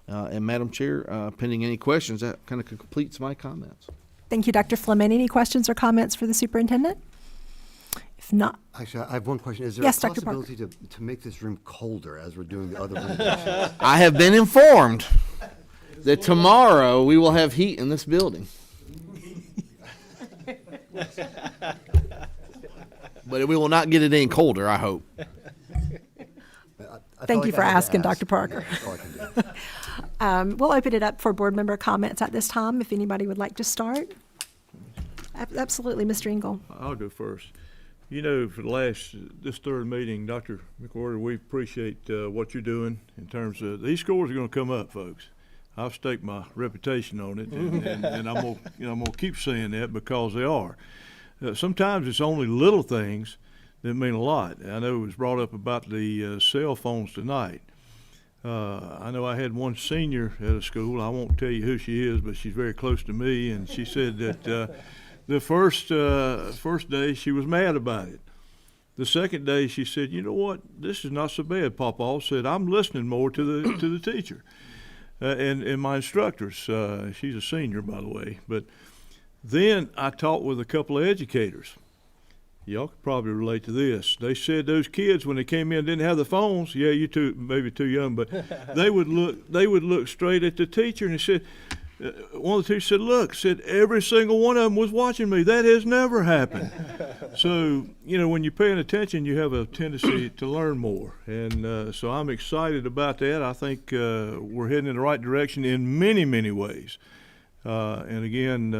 S19: And Madam Chair, pending any questions, that kind of completes my comments.
S1: Thank you, Dr. Fleming. Any questions or comments for the superintendent? If not.
S2: Actually, I have one question. Is there
S1: Yes,
S2: a
S1: Dr.
S2: possibility to make this room colder as we're doing the other renovations?
S19: I have been informed that tomorrow we will have heat in this building. But we will not get it any colder, I hope.
S1: Thank you for asking, Dr. Parker. We'll open it up for board member comments at this time, if anybody would like to start. Absolutely, Mr. Engel.
S8: I'll go first. You know, for this third meeting, Dr. McWhorter, we appreciate what you're doing in terms of these scores are going to come up, folks. I've staked my reputation on it, and I'm gonna keep saying that because they are. Sometimes it's only little things that mean a lot. I know it was brought up about the cell phones tonight. I know I had one senior at a school. I won't tell you who she is, but she's very close to me, and she said that the first day she was mad about it. The second day she said, "You know what? This is not so bad, Papa." Said, "I'm listening more to the teacher and my instructors." She's a senior, by the way, but. Then I talked with a couple of educators. Y'all could probably relate to this. They said those kids, when they came in, didn't have the phones. Yeah, you two, maybe too young, but they would look straight at the teacher, and they said, one of the teachers said, "Look," said, "every single one of them was watching me. That has never happened." So, when you're paying attention, you have a tendency to learn more. And so I'm excited about that. I think we're heading in the right direction in many, many ways. And again,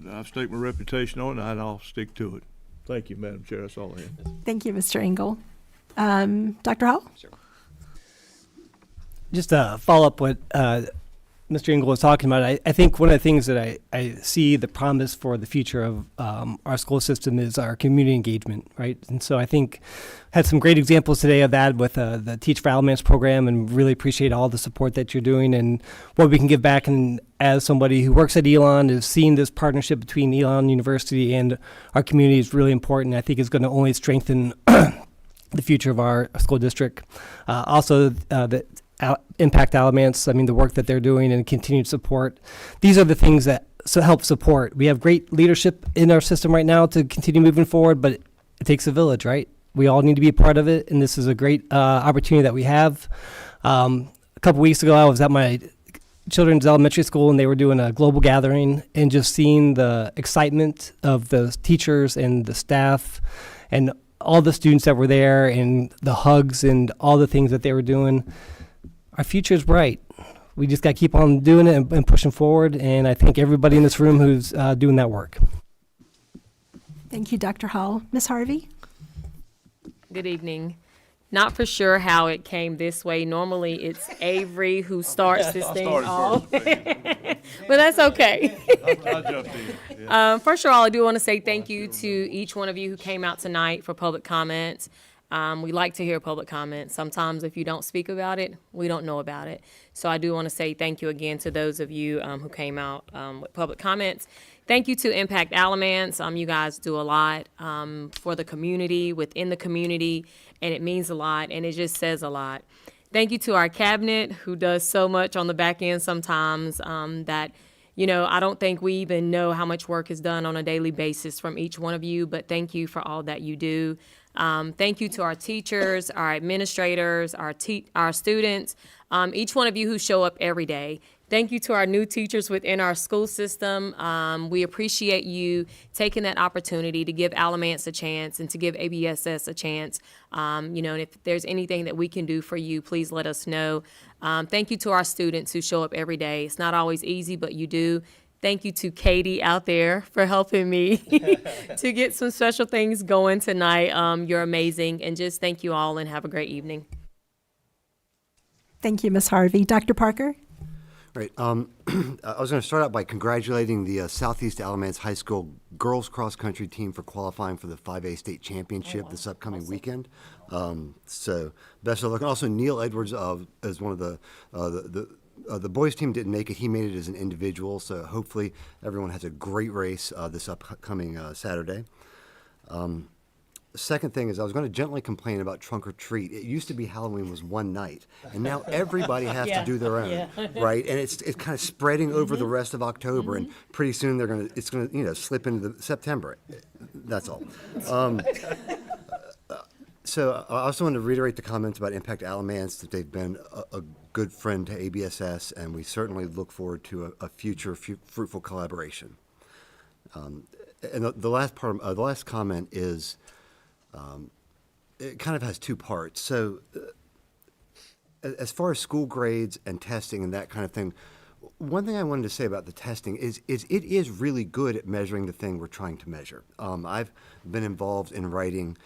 S8: I've staked my reputation on it, and I'll stick to it. Thank you, Madam Chair. That's all I have.
S1: Thank you, Mr. Engel. Dr. Hall?
S12: Sure.
S6: Just to follow up what Mr. Engel was talking about, I think one of the things that I see the promise for the future of our school system is our community engagement, right? And so I think had some great examples today of that with the Teach for Alamance program, and really appreciate all the support that you're doing and what we can give back. And as somebody who works at Elon, is seeing this partnership between Elon University and our community is really important. I think it's going to only strengthen the future of our school district. Also, the Impact Alamance, I mean, the work that they're doing and continued support. These are the things that help support. We have great leadership in our system right now to continue moving forward, but it takes a village, right? We all need to be a part of it, and this is a great opportunity that we have. A couple weeks ago, I was at my children's elementary school, and they were doing a global gathering, and just seeing the excitement of the teachers and the staff and all the students that were there, and the hugs and all the things that they were doing. Our future is bright. We just got to keep on doing it and pushing forward, and I thank everybody in this room who's doing that work.
S1: Thank you, Dr. Hall. Ms. Harvey?
S4: Good evening. Not for sure how it came this way. Normally, it's Avery who starts this thing off. But that's okay.
S8: I jumped in.
S4: First of all, I do want to say thank you to each one of you who came out tonight for public comments. We like to hear public comments. Sometimes if you don't speak about it, we don't know about it. So I do want to say thank you again to those of you who came out with public comments. Thank you to Impact Alamance. You guys do a lot for the community, within the community, and it means a lot, and it just says a lot. Thank you to our cabinet, who does so much on the back end sometimes that, you know, I don't think we even know how much work is done on a daily basis from each one of you, but thank you for all that you do. Thank you to our teachers, our administrators, our students, each one of you who show up every day. Thank you to our new teachers within our school system. We appreciate you taking that opportunity to give Alamance a chance and to give ABSS a chance. You know, and if there's anything that we can do for you, please let us know. Thank you to our students who show up every day. It's not always easy, but you do. Thank you to Katie out there for helping me to get some special things going tonight. You're amazing. And just thank you all and have a great evening.
S1: Thank you, Ms. Harvey. Dr. Parker?
S2: Right. I was going to start out by congratulating the Southeast Alamance High School girls cross country team for qualifying for the 5A state championship this upcoming weekend. So best of luck. And also Neil Edwards is one of the boys team didn't make it. He made it as an individual. So hopefully everyone has a great race this upcoming Saturday. Second thing is I was going to gently complain about trunk or treat. It used to be Halloween was one night, and now everybody has to do their own, right? And it's kind of spreading over the rest of October, and pretty soon it's going to slip into September. That's all. So I also want to reiterate the comments about Impact Alamance, that they've been a good friend to ABSS, and we certainly look forward to a future fruitful collaboration. And the last comment is. It kind of has two parts. So as far as school grades and testing and that kind of thing, one thing I wanted to say about the testing is it is really good at measuring the thing we're trying to measure. I've been involved in writing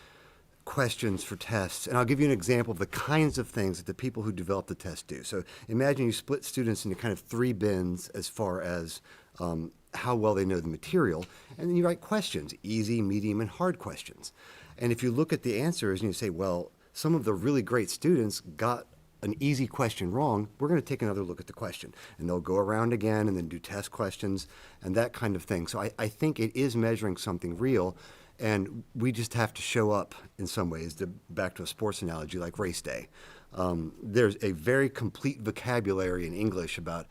S2: questions for tests, and I'll give you an example of the kinds of things that the people who develop the test do. So imagine you split students into kind of three bins as far as how well they know the material, and then you write questions, easy, medium, and hard questions. And if you look at the answers and you say, well, some of the really great students got an easy question wrong, we're going to take another look at the question. And they'll go around again and then do test questions and that kind of thing. So I think it is measuring something real, and we just have to show up in some ways, back to a sports analogy like race day. There's a very complete vocabulary in English about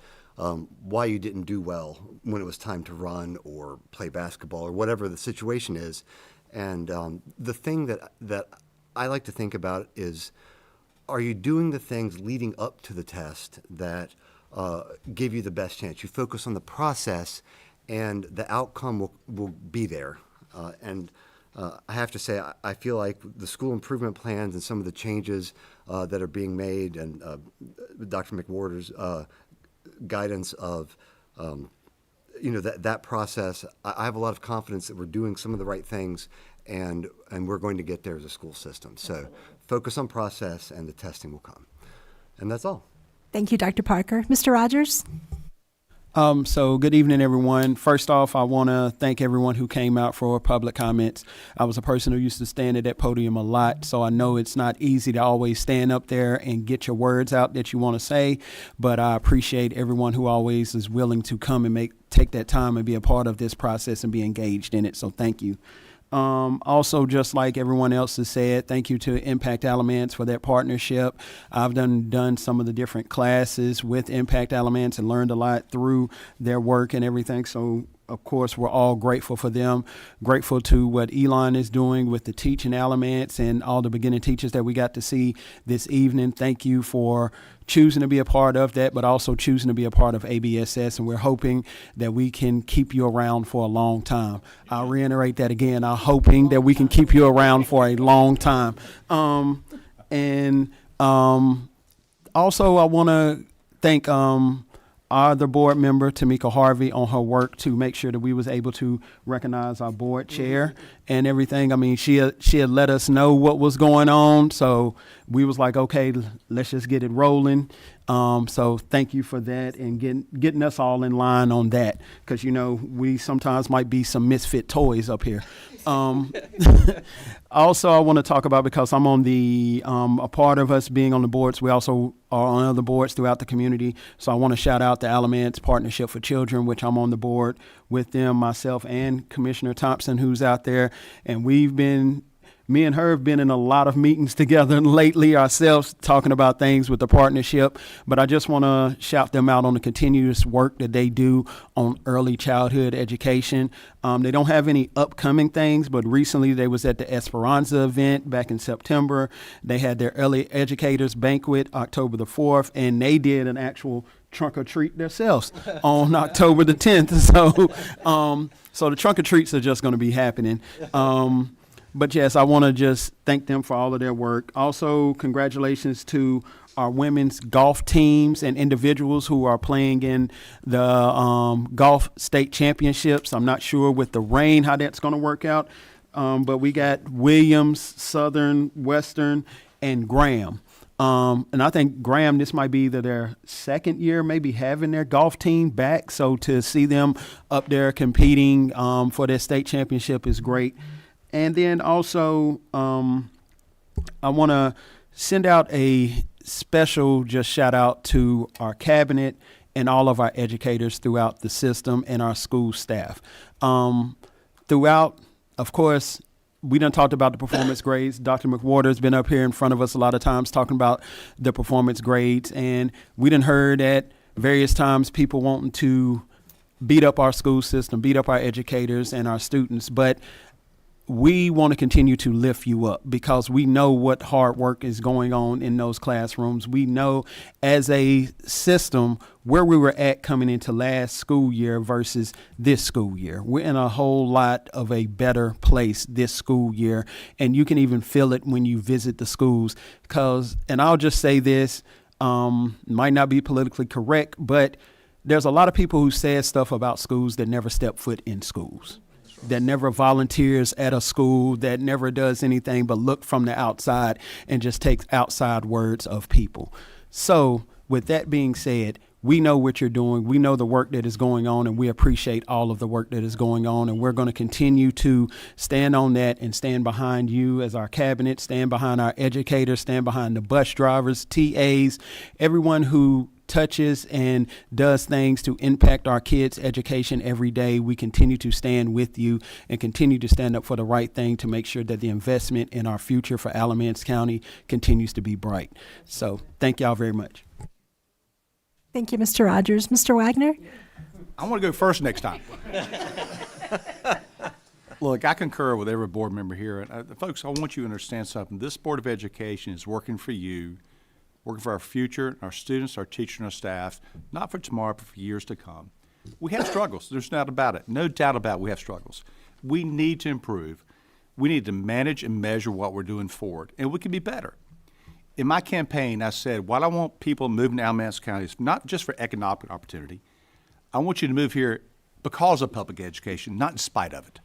S2: why you didn't do well when it was time to run or play basketball or whatever the situation is. And the thing that I like to think about is, are you doing the things leading up to the test that give you the best chance? You focus on the process, and the outcome will be there. And I have to say, I feel like the school improvement plans and some of the changes that are being made, and Dr. McWhorter's guidance of that process, I have a lot of confidence that we're doing some of the right things, and we're going to get there as a school system. So focus on process, and the testing will come. And that's all.
S1: Thank you, Dr. Parker. Mr. Rogers?
S21: So good evening, everyone. First off, I want to thank everyone who came out for public comments. I was a person who used to stand at that podium a lot, so I know it's not easy to always stand up there and get your words out that you want to say, but I appreciate everyone who always is willing to come and take that time and be a part of this process and be engaged in it, so thank you. Also, just like everyone else has said, thank you to Impact Alamance for that partnership. I've done some of the different classes with Impact Alamance and learned a lot through their work and everything. So, of course, we're all grateful for them. Grateful to what Elon is doing with the teaching Alamance and all the beginning teachers that we got to see this evening. Thank you for choosing to be a part of that, but also choosing to be a part of ABSS. And we're hoping that we can keep you around for a long time. I'll reiterate that again. I'm hoping that we can keep you around for a long time. Also, I want to thank our other board member, Tamika Harvey, on her work to make sure that we was able to recognize our board chair and everything. I mean, she had let us know what was going on, so we was like, okay, let's just get it rolling. So thank you for that and getting us all in line on that, because, you know, we sometimes might be some misfit toys up here. Also, I want to talk about, because I'm on a part of us being on the boards, we also are on other boards throughout the community. So I want to shout out the Alamance Partnership for Children, which I'm on the board with them, myself and Commissioner Thompson, who's out there. And me and her have been in a lot of meetings together lately ourselves, talking about things with the partnership. But I just want to shout them out on the continuous work that they do on early childhood education. They don't have any upcoming things, but recently they was at the Esperanza event back in September. They had their early educators banquet October the 4th, and they did an actual trunk or treat themselves on October the 10th. So the trunk or treats are just going to be happening. But yes, I want to just thank them for all of their work. Also, congratulations to our women's golf teams and individuals who are playing in the golf state championships. I'm not sure with the rain how that's going to work out, but we got Williams, Southern, Western, and Graham. And I think Graham, this might be either their second year, maybe having their golf team back. So to see them up there competing for their state championship is great. And then also, I want to send out a special just shout out to our cabinet and all of our educators throughout the system and our school staff. Throughout, of course, we done talked about the performance grades. Dr. McWhorter's been up here in front of us a lot of times talking about the performance grades. And we done heard at various times people wanting to beat up our school system, beat up our educators and our students. But we want to continue to lift you up, because we know what hard work is going on in those classrooms. We know as a system where we were at coming into last school year versus this school year. We're in a whole lot of a better place this school year, and you can even feel it when you visit the schools. And I'll just say this, might not be politically correct, but there's a lot of people who say stuff about schools that never step foot in schools, that never volunteers at a school, that never does anything but look from the outside and just takes outside words of people. So with that being said, we know what you're doing. We know the work that is going on, and we appreciate all of the work that is going on. And we're going to continue to stand on that and stand behind you as our cabinet, stand behind our educators, stand behind the bus drivers, TAs, everyone who touches and does things to impact our kids' education every day. We continue to stand with you and continue to stand up for the right thing to make sure that the investment in our future for Alamance County continues to be bright. So thank y'all very much.
S1: Thank you, Mr. Rogers. Mr. Wagner?
S22: I want to go first next time. Look, I concur with every board member here. And folks, I want you to understand something. This Board of Education is working for you, working for our future, our students, our teachers, and our staff, not for tomorrow, but for years to come. We have struggles. There's no doubt about it. No doubt about it, we have struggles. We need to improve. We need to manage and measure what we're doing forward, and we can be better. In my campaign, I said, while I want people moving to Alamance County, it's not just for economic opportunity. I want you to move here because of public education, not in spite of it.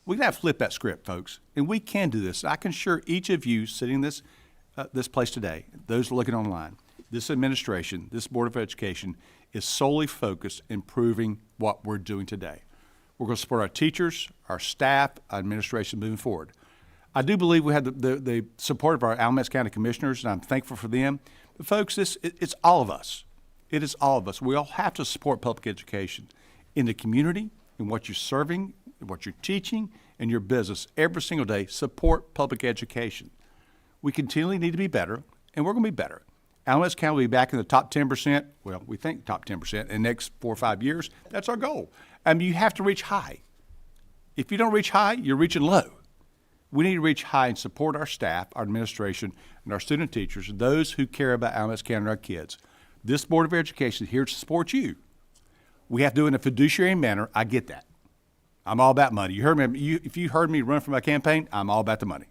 S22: We can have to flip that script, folks, and we can do this. I can assure each of you sitting in this place today, those looking online, this administration, this Board of Education, is solely focused in improving what we're doing today. We're going to support our teachers, our staff, our administration moving forward. I do believe we have the support of our Alamance County Commissioners, and I'm thankful for them. But folks, it's all of us. It is all of us. We all have to support public education in the community, in what you're serving, in what you're teaching, and your business. Every single day, support public education. We continually need to be better, and we're going to be better. Alamance County will be back in the top 10%. Well, we think top 10% in the next 4 or 5 years. That's our goal. You have to reach high. If you don't reach high, you're reaching low. We need to reach high and support our staff, our administration, and our student teachers, those who care about Alamance County and our kids. This Board of Education is here to support you. We have to do it in a fiduciary manner. I get that. I'm all about money. You heard me. If you heard me run for my campaign, I'm all about the money.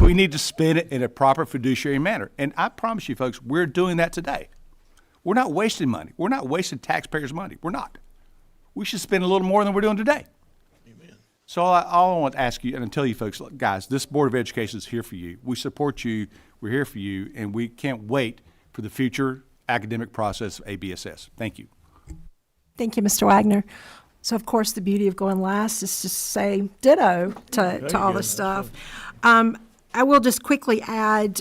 S22: We need to spend it in a proper fiduciary manner. And I promise you, folks, we're doing that today. We're not wasting money. We're not wasting taxpayers' money. We're not. We should spend a little more than we're doing today. Amen. So all I want to ask you and tell you folks, look, guys, this Board of Education is here for you. We support you. We're here for you. And we can't wait for the future academic process of ABSS. Thank you.
S1: Thank you, Mr. Wagner. So, of course, the beauty of going last is to say ditto to all this stuff. I will just quickly add,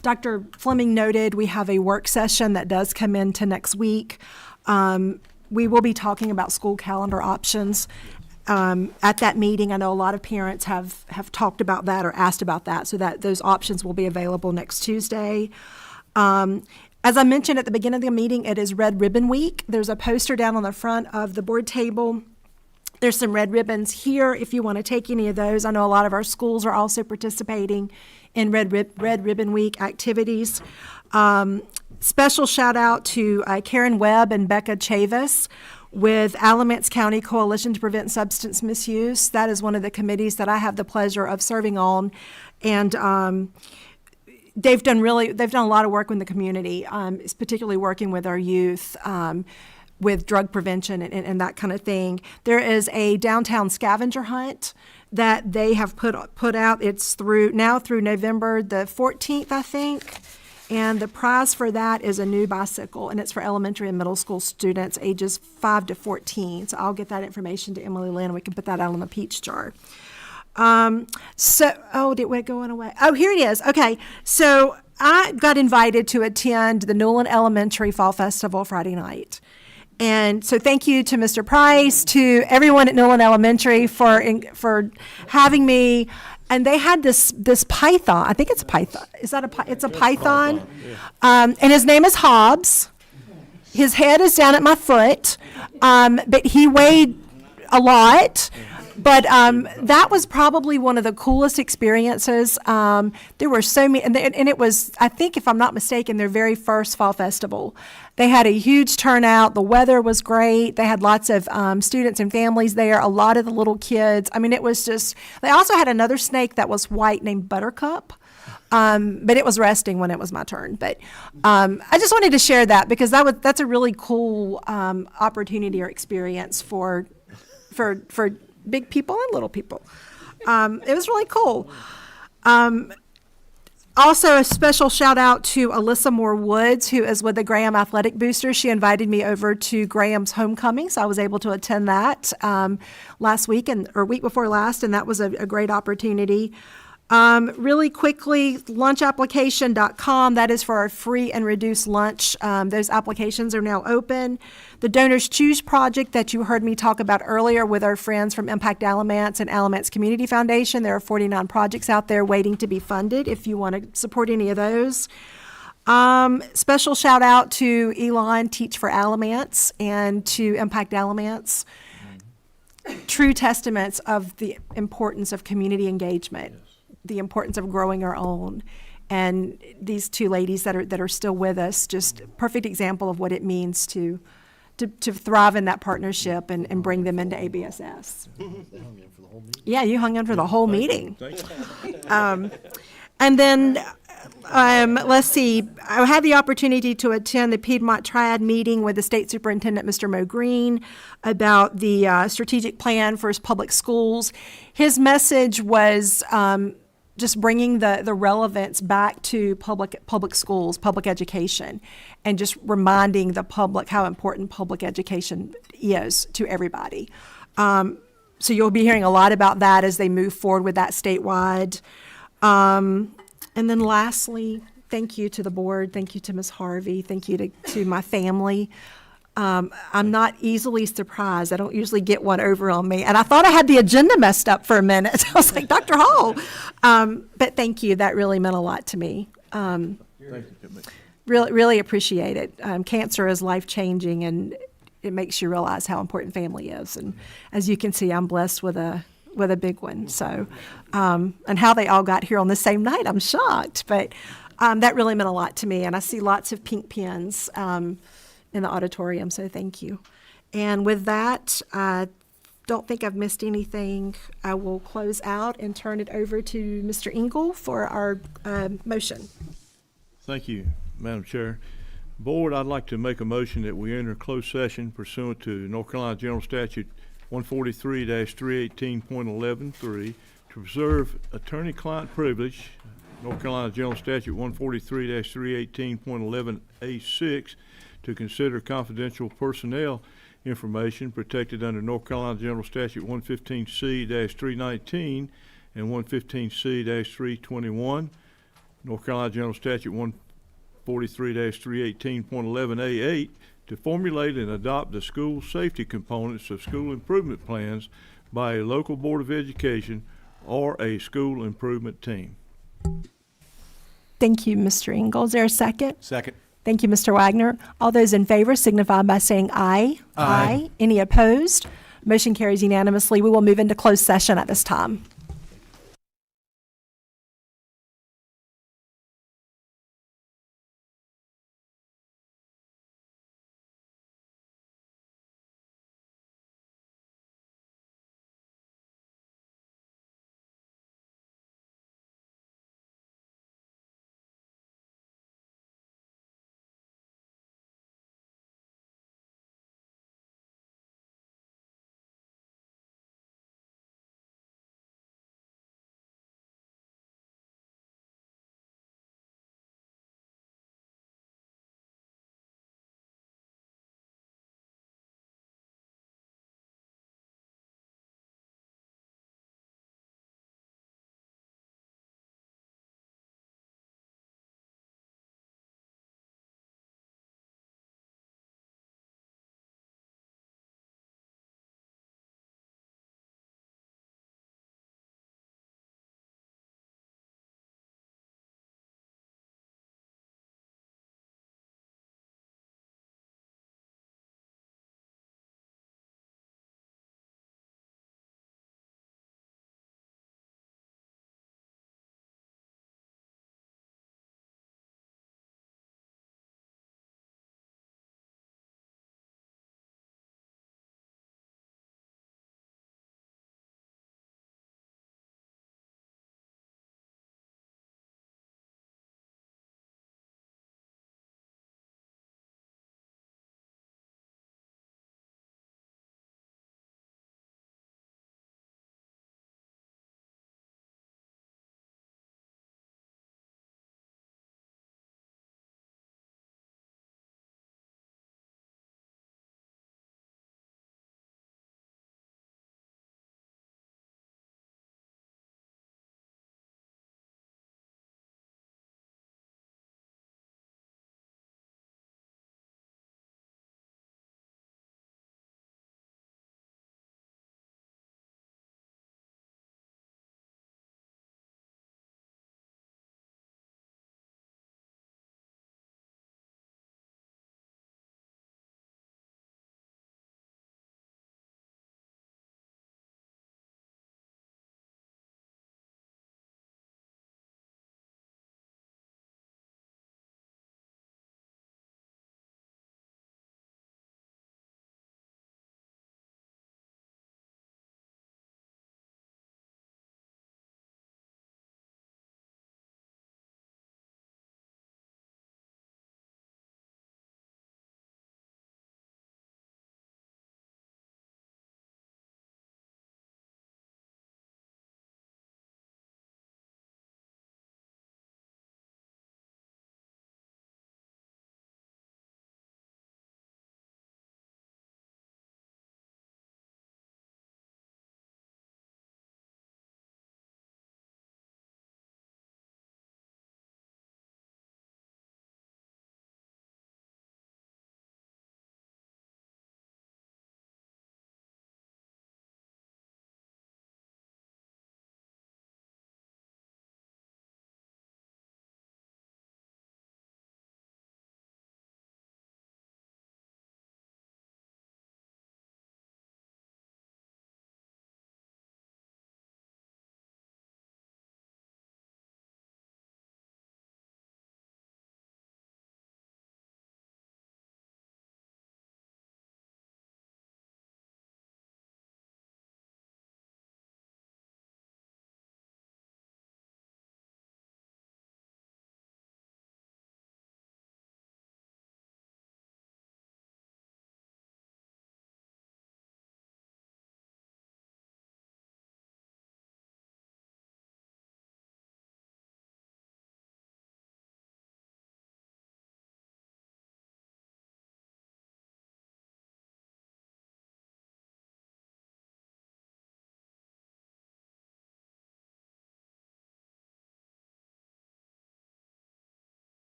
S1: Dr. Fleming noted we have a work session that does come into next week. We will be talking about school calendar options at that meeting. I know a lot of parents have talked about that or asked about that, so that those options will be available next Tuesday. As I mentioned at the beginning of the meeting, it is Red Ribbon Week. There's a poster down on the front of the board table. There's some red ribbons here if you want to take any of those. I know a lot of our schools are also participating in Red Ribbon Week activities. Special shout out to Karen Webb and Becca Chavis with Alamance County Coalition to Prevent Substance Misuse. That is one of the committees that I have the pleasure of serving on. And they've done a lot of work in the community, particularly working with our youth, with drug prevention and that kind of thing. There is a downtown scavenger hunt that they have put out. It's through November the 14th, I think. And the prize for that is a new bicycle, and it's for elementary and middle school students ages 5 to 14. So I'll get that information to Emily Lynn. We can put that out on the peach jar. Did it go away? Oh, here it is. Okay. So I got invited to attend the Newland Elementary Fall Festival Friday night. And so thank you to Mr. Price, to everyone at Newland Elementary for having me. And they had this python. I think it's a python. Is that it's a python? And his name is Hobbs. His head is down at my foot. But he weighed a lot. But that was probably one of the coolest experiences. There were so many, and it was, I think, if I'm not mistaken, their very first fall festival. They had a huge turnout. The weather was great. They had lots of students and families there, a lot of the little kids. I mean, it was just, they also had another snake that was white named Buttercup. But it was resting when it was my turn. But I just wanted to share that because that's a really cool opportunity or experience for big people and little people. It was really cool. Also, a special shout out to Alyssa Moore Woods, who is with the Graham Athletic Boosters. She invited me over to Graham's homecoming, so I was able to attend that last week or week before last, and that was a great opportunity. Really quickly, lunchapplication.com, that is for our free and reduced lunch. Those applications are now open. The Donors Choose project that you heard me talk about earlier with our friends from Impact Alamance and Alamance Community Foundation, there are 49 projects out there waiting to be funded if you want to support any of those. Special shout out to Elon Teach for Alamance and to Impact Alamance. True testaments of the importance of community engagement. Yes. The importance of growing our own, and these two ladies that are still with us, just perfect example of what it means to thrive in that partnership and bring them into ABSS. Yeah, you hung in for the whole meeting. And then let's see, I had the opportunity to attend the Piedmont Triad meeting with the State Superintendent, Mr. Mo Green, about the strategic plan for his public schools. His message was just bringing the relevance back to public schools, public education, and just reminding the public how important public education is to everybody. So you'll be hearing a lot about that as they move forward with that statewide. And then lastly, thank you to the board. Thank you to Ms. Harvey. Thank you to my family. I'm not easily surprised. I don't usually get one over on me. And I thought I had the agenda messed up for a minute. I was like, Dr. Hall. But thank you. That really meant a lot to me.
S8: Thank you.
S1: Really appreciate it. Cancer is life-changing, and it makes you realize how important family is. And as you can see, I'm blessed with a big one. So, and how they all got here on the same night, I'm shocked. But that really meant a lot to me. And I see lots of pink pens in the auditorium, so thank you. And with that, I don't think I've missed anything. I will close out and turn it over to Mr. Engel for our motion.
S8: Thank you, Madam Chair. Board, I'd like to make a motion that we enter closed session pursuant to North Carolina General Statute 143-318.11.3 to preserve attorney-client privilege, North Carolina General Statute 143-318.11A6, to consider confidential personnel information protected under North Carolina General Statute 115C-319 and 115C-321, North Carolina General Statute 143-318.11A8, to formulate and adopt the school safety components of school improvement plans by a local board of education or a school improvement team.
S1: Thank you, Mr. Engel. Is there a second?
S22: Second.
S1: Thank you, Mr. Wagner. All those in favor signify by saying aye. Aye. Any opposed? Motion carries unanimously. We will move into closed session at this time.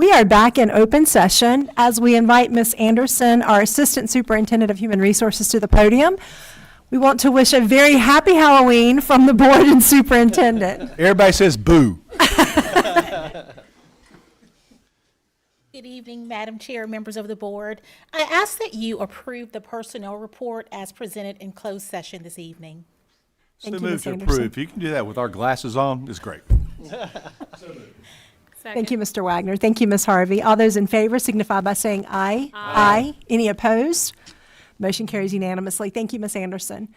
S1: We are back in open session as we invite Ms. Anderson, our Assistant Superintendent of Human Resources, to the podium. We want to wish a very happy Halloween from the board and superintendent.
S22: Everybody says boo.
S9: Good evening, Madam Chair, members of the board. I ask that you approve the personnel report as presented in closed session this evening.
S22: So
S1: Thank you,
S22: move
S1: Ms.
S22: to
S1: Anderson.
S22: approve. If you can do that with our glasses on, it's great.
S1: Thank you, Mr. Wagner. Thank you, Ms. Harvey. All those in favor signify by saying aye. Aye. Any opposed? Motion carries unanimously. Thank you, Ms. Anderson.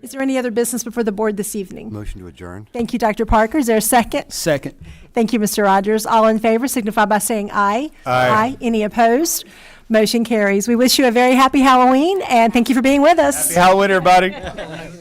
S1: Is there any other business before the board this evening?
S2: Motion to adjourn.
S1: Thank you, Dr. Parker. Is there a second?
S21: Second.
S1: Thank you, Mr. Rogers. All in favor signify by saying aye.
S22: Aye.
S1: Any opposed? Motion carries. We wish you a very happy Halloween, and thank you for being with us.
S22: Happy Halloween, everybody.